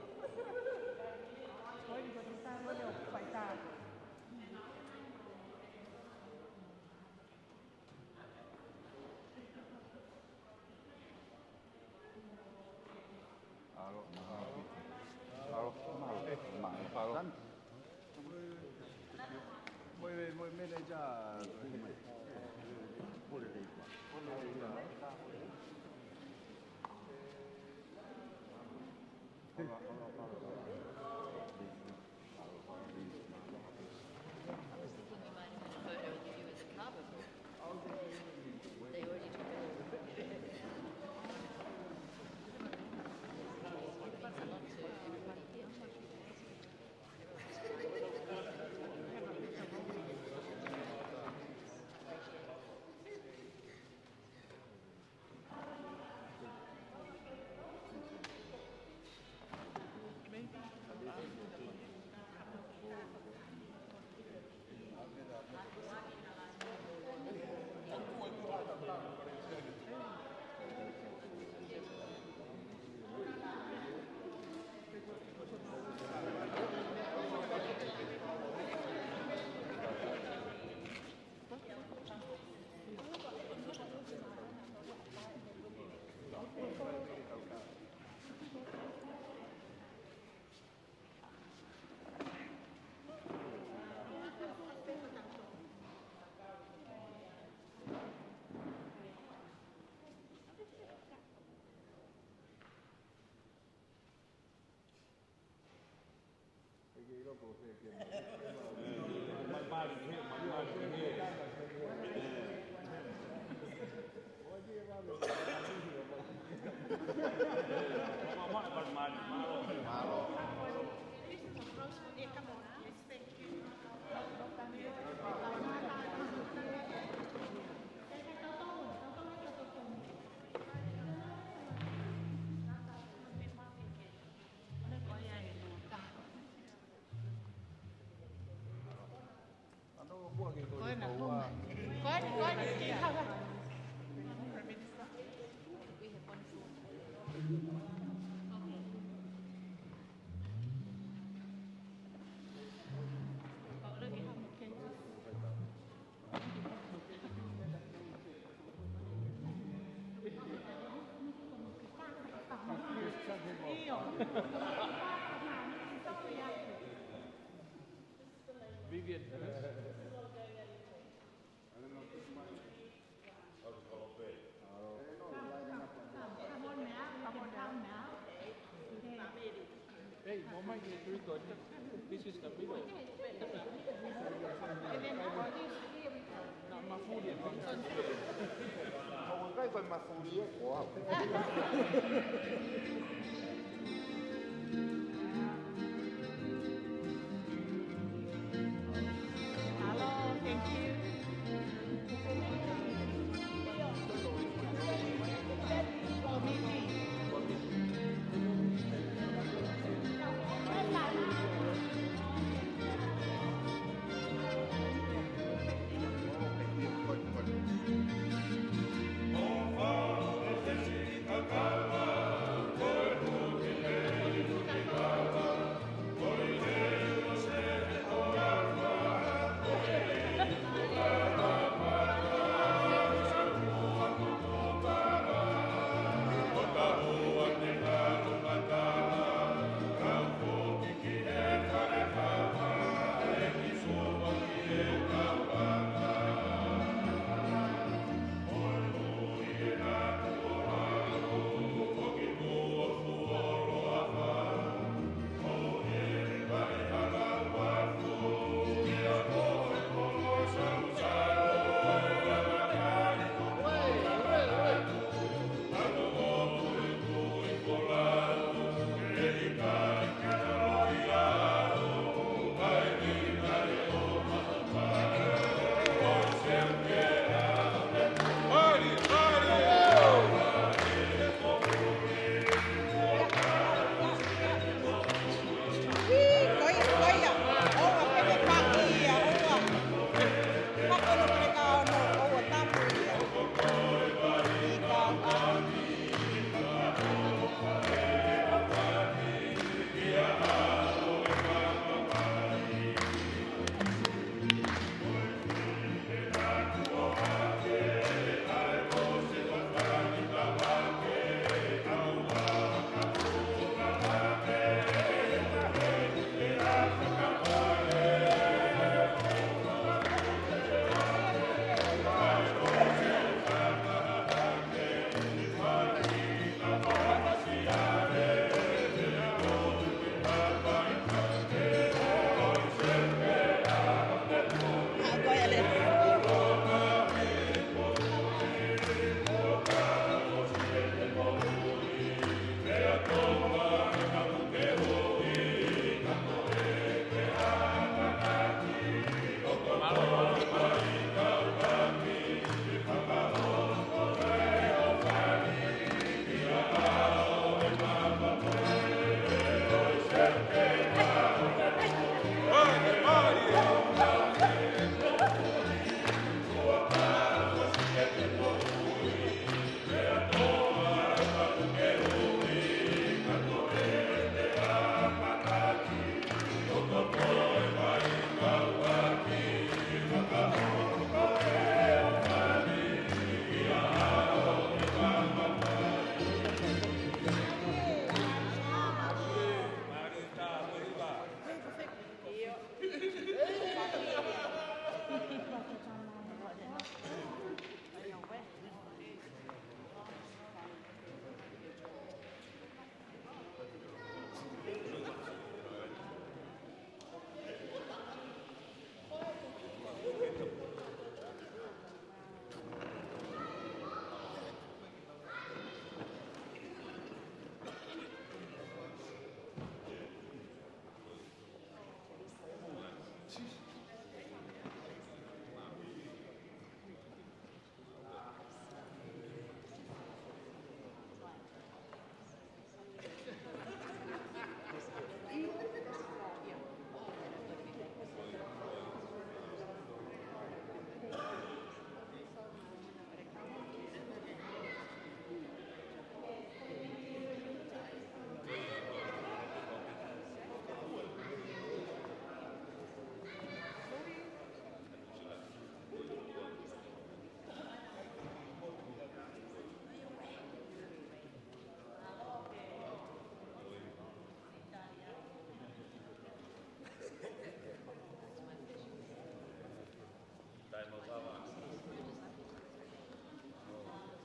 Hey, Moimoi is very good. This is the middle. Not my food yet. Không có phần mà phù lý của Hello, thank you. Oh,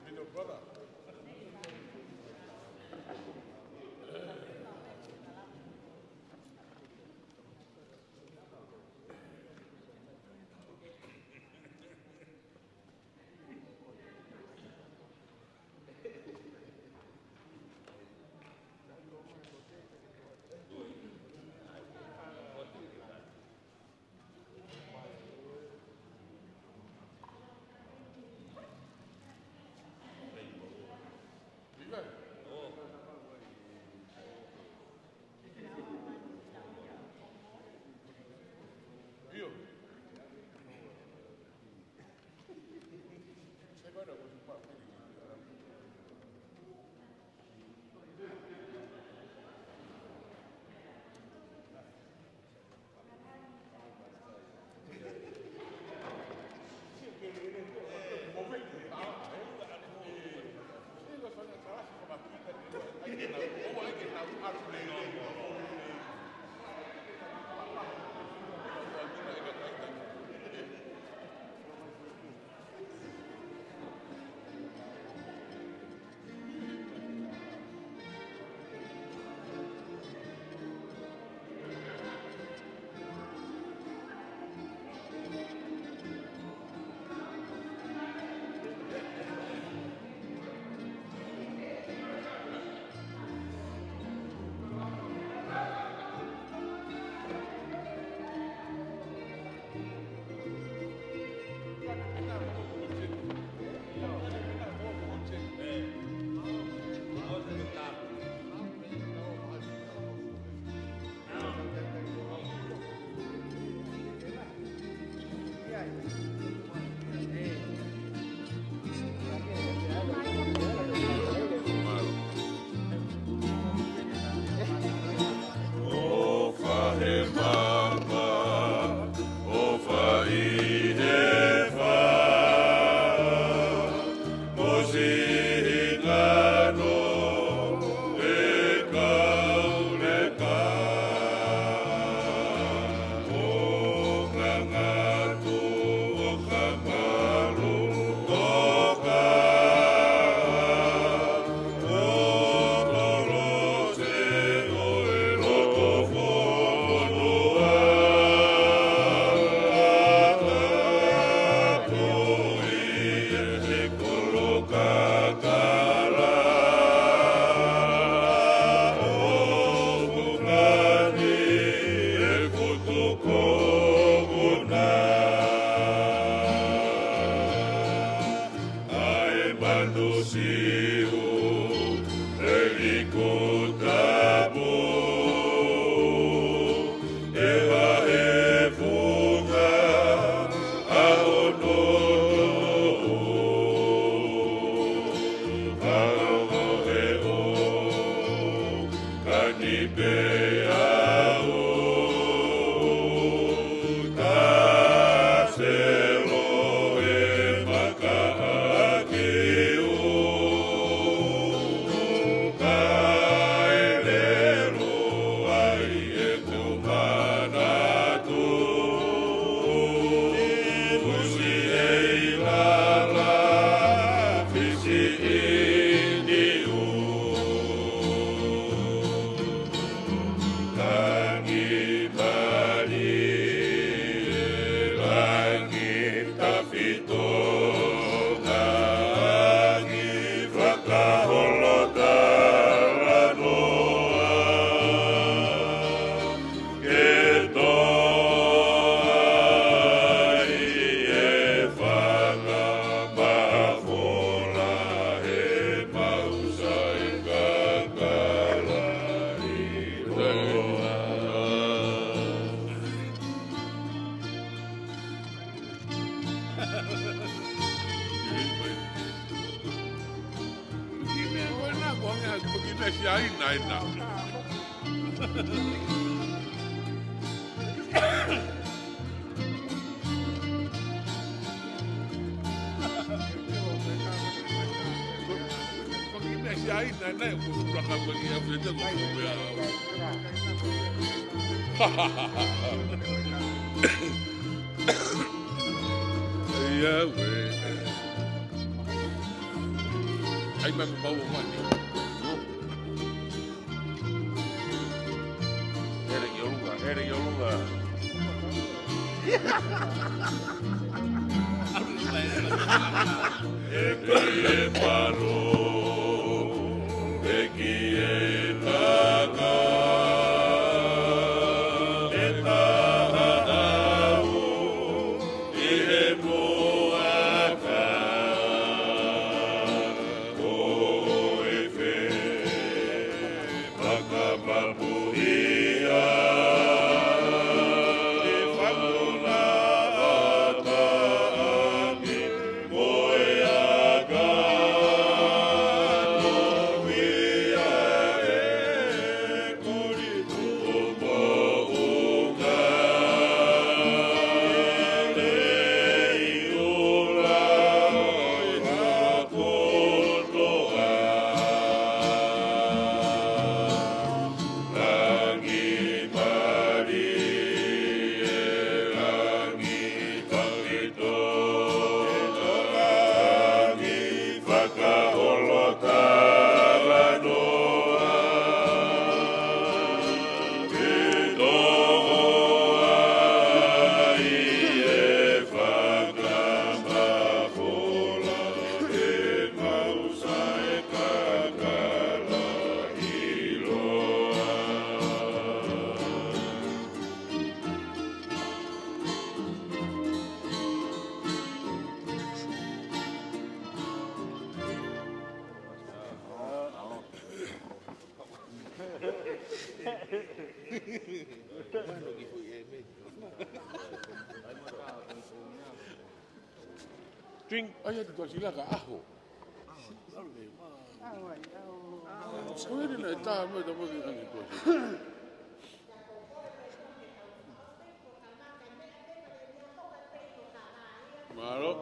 Middle brother. Ai mai mau mani. Era que lugar. Drink, aja tu sila ka aho. Sudah ni tak apa tak boleh lagi tu. Malu.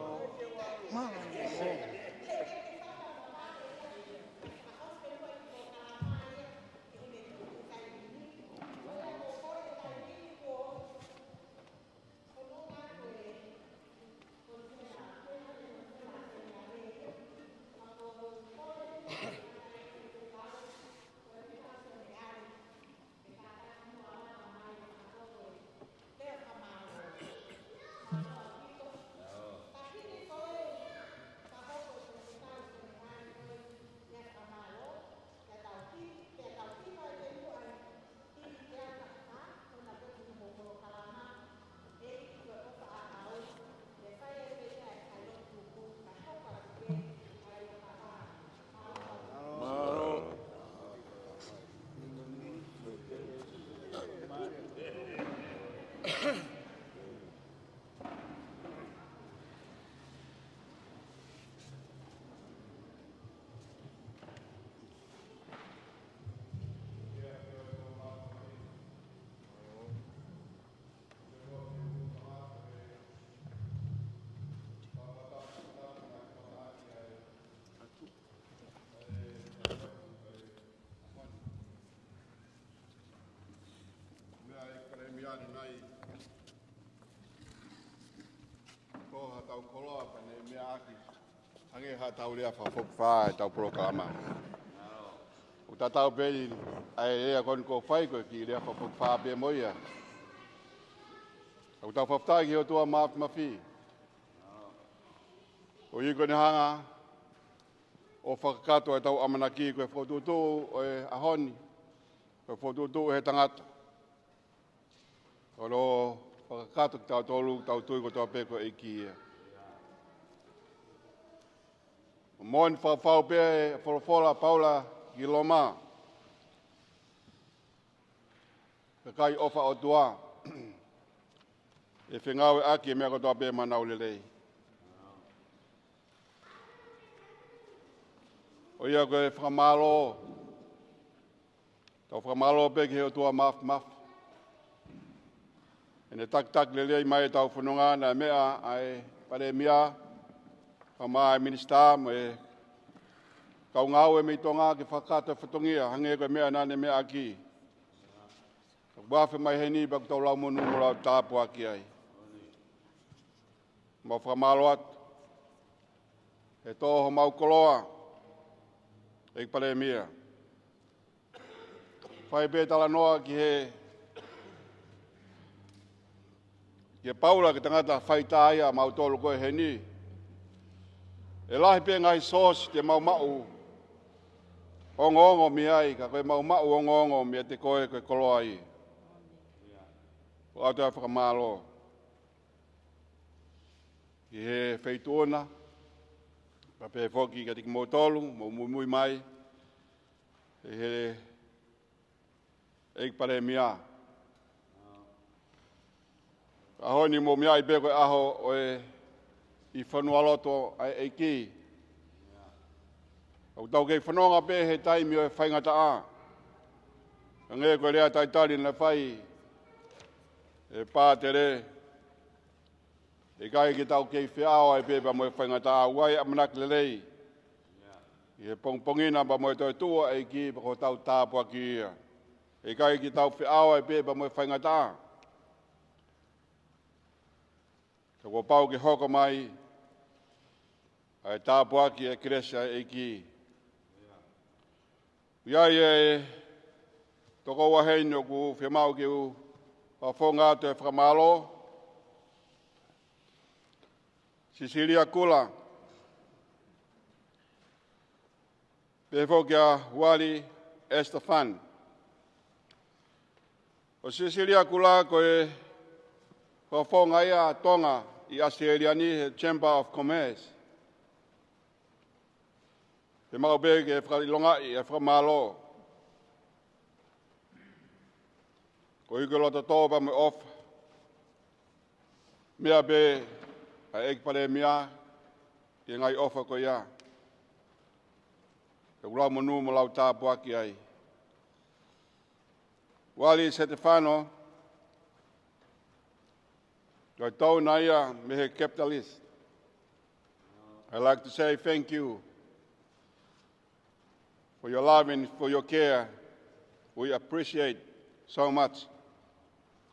Tau Koloa pane mea aki. Ange ha tau lea whawhokwha e tau Utoikamanu. O tatau Pili ai ea kon ko whai koe ki lea whawhokwha pe moia. O tau whawhtai ki o tua mawhi. O i kone hanga o whakakato e tau amanaki koe whotutu o e ahoni. Koe whotutu he tangata. O lo whakakato ki tau tolu tau tui ko tau peko Eiki ia. Moin whawhau pia e wholofola Paula ki Loma. Ka kai ofa o tua. E whengawe aki e mea kotoa pia manau lelei. O ia koe whakamalo. Tau whakamalo pia ki heo tua maf. E ne tak lelei mai tau whanunga na mea ai Palemia. Kama minista mo e kau ngau e me Tonga ki whakata whatongia hange koe mea nane mea aki. Wafe mai heni bak tau lau monu mo lau tāpu aki ai. Ma whamalo atu. e toho mau Koloa, e Palemia. Whai be tala noa ki Paula ki tangata whaita ia mau tolu koe he ni. E lahi pe ngai sos te mau ongo mi ai, ka koe mau ongo mi te koe Koloa i. O atu a whakamalo. Ki he whaituona, ka pe whoki ka tiki motolu, mo mui mai, he Eiki Palemia. Aho ni mo mia i be koe aho o i whanua loto ai Eiki. Au tau kei whanonga be he taimi o e whaingata a. Ka nge koe rea taitari na whai e pā te re. E kai ki tau kei whiao ai be pa mo e whaingata a. Uai amanak lelei. I he pongpongina pa mo e toi tua Eiki pa ko tau tāpua ki ia. E kai ki tau whiao ai be pa mo e whaingata a. Ka ko pau ki hoko mai ai tāpua ki e kresa Eiki. Iai e toko wahei no ku whiamau ki u a whonga atu e whakamalo. Sisilia kula. Pefo kia wali Estefan. O Sisilia kula ko e whonga ia Tonga i Australia ni Chamber of Commerce. Te mau bege e whakalilonga i e whakamalo. Ko ike lota tōpa me off. Mea be a Eiki Palemia i ngai ofa ko ia. Te kura monu mo lau tāpua ki ai. Wali Stefano. Toi tau na ia me he capitalist. I'd like to say thank you for your love and for your care. We appreciate so much.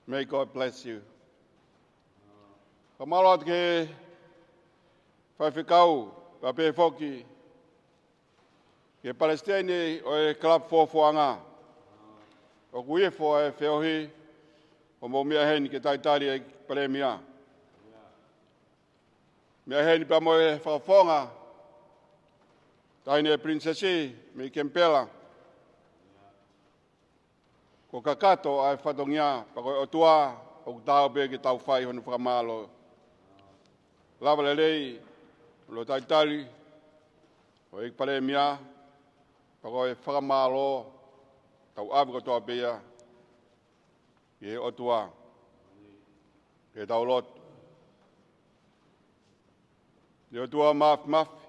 May God bless you. Kamalot ke whaiwhikau, pa pe whoki, ke Palestine o e club Fuanga. O kuifo e whiohi, o mo mea heni ke taitari e Palemia. Mea heni pa mo e whakafonga, taine e princesi, me Kempela. Ko kakato ai whatongia, pa koe o tua, o tau be ki tau whai honu whakamalo. Lava le rei, lo taitari, o Eiki Palemia, pa koe whakamalo, tau awi ko toa bea, ki he o tua, ki he tau lot. Ki o tua mafi.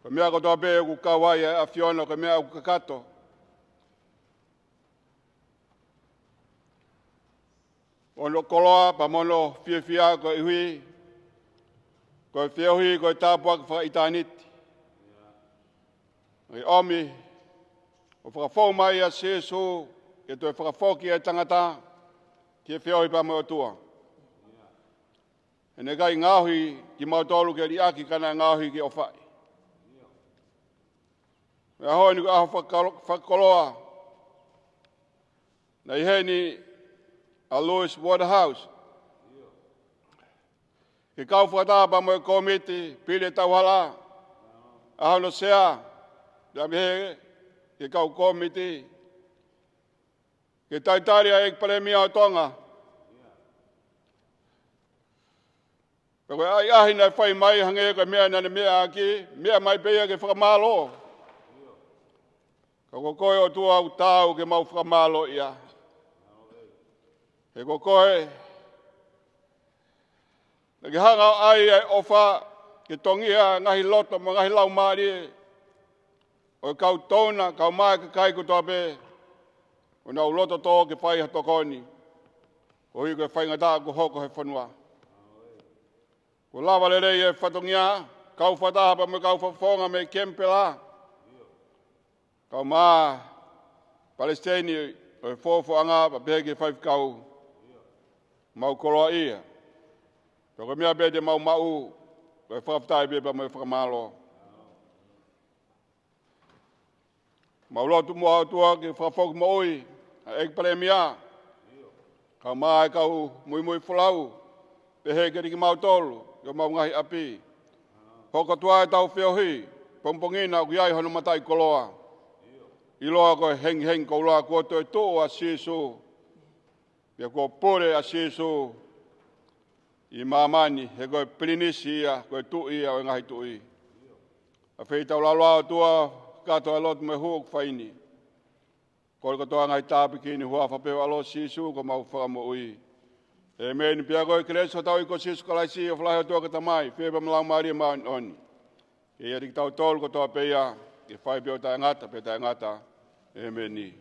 Ko mea ko toa bea ku kawai a Fiona, ko mea ku kakato. Ono Koloa, pa mono fia ko ihui, ko whiohi ko tāpua ki whakaitaniti. Ngai omi, o whakafau mai a sesu, ke toi whakafoki e tangata, ki e whiohi pa mo tua. E ne kai ngāhui ki mautolu ke riaki kana ngāhui ki o whai. Me ahoi ni ko aho whakoloa, na iheni a Louis Waterhouse. Ke kau whakata pa mo e Komiti, Pili Tauhala, aho no sea, dami he, ke kau Komiti, ke taitari a Eiki Palemia o Tonga. Pe koe ai ahi nai whai mai hange koe mea nane mea aki, mea mai peia ke whakamalo. Ka koe o tua au tau ke mau whakamalo ia. He koe, na ki hanga ai ofa ke tongia ngahi loto mo ngahi lau maari. O kau tona, kau mai ka kai kutoa pe. O nau loto tō ke whai hatokoni. O hi koe whai ngata ku hoko he whanua. Ko lava le rei e whatongia, kau whataha pa me kau whafonga me Kempela. Kau maa Palestine o e Fuanga pa peke whaifkau. Mau Koloa ia. Toko mea bede mau Koe whaftai beba mai whakamalo. Maulotu mua atua ki whawhok maui, a Eiki Palemia. Ka mai kau Moimoi Fulau, te hekeri ki mautolu, yo mau ngahi api. Hoka tuai tau whiohi, pompongina ku iai hono matai Koloa. Iloa koe heng koula kua toi tō a sisu. Pia kua pore a sisu. I mamani, he koe pilinisi ia, koe tui ia o ngahi tui. A whitau laloa tua, kato alot me huok whaini. Koe katoa ngai tāpi kini hua whapeo alo sisu, ko mau whakamo ui. E meni pia koe kreso tau i ko sisu kalaisi o whalahi o tua katamai, whieba malang maria maun oni. E ia tau tolu katoa peia, e whai pio tai ngata, pe tai ngata, e meni.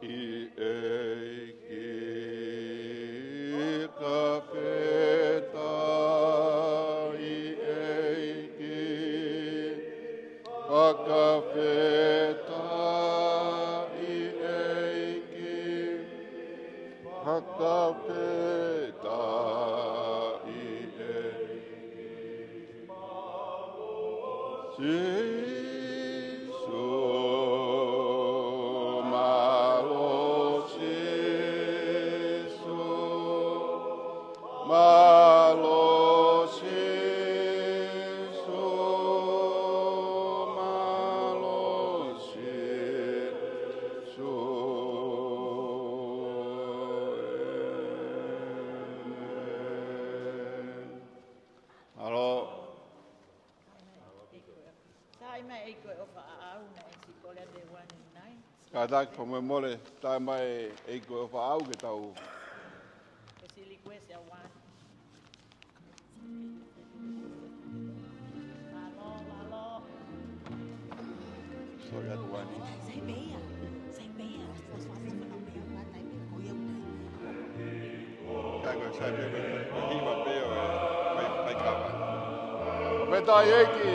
I eiki ka wheta, I eiki ka wheta, I eiki ka wheta, I eiki. Kadak po me mole tai mai e ko fa au ke tau. Sorry at one. Sai beia. Nós fazemos na beia lá tai pe ko eu nei. Kago sai be hiva peo vai kava. Meta Eiki.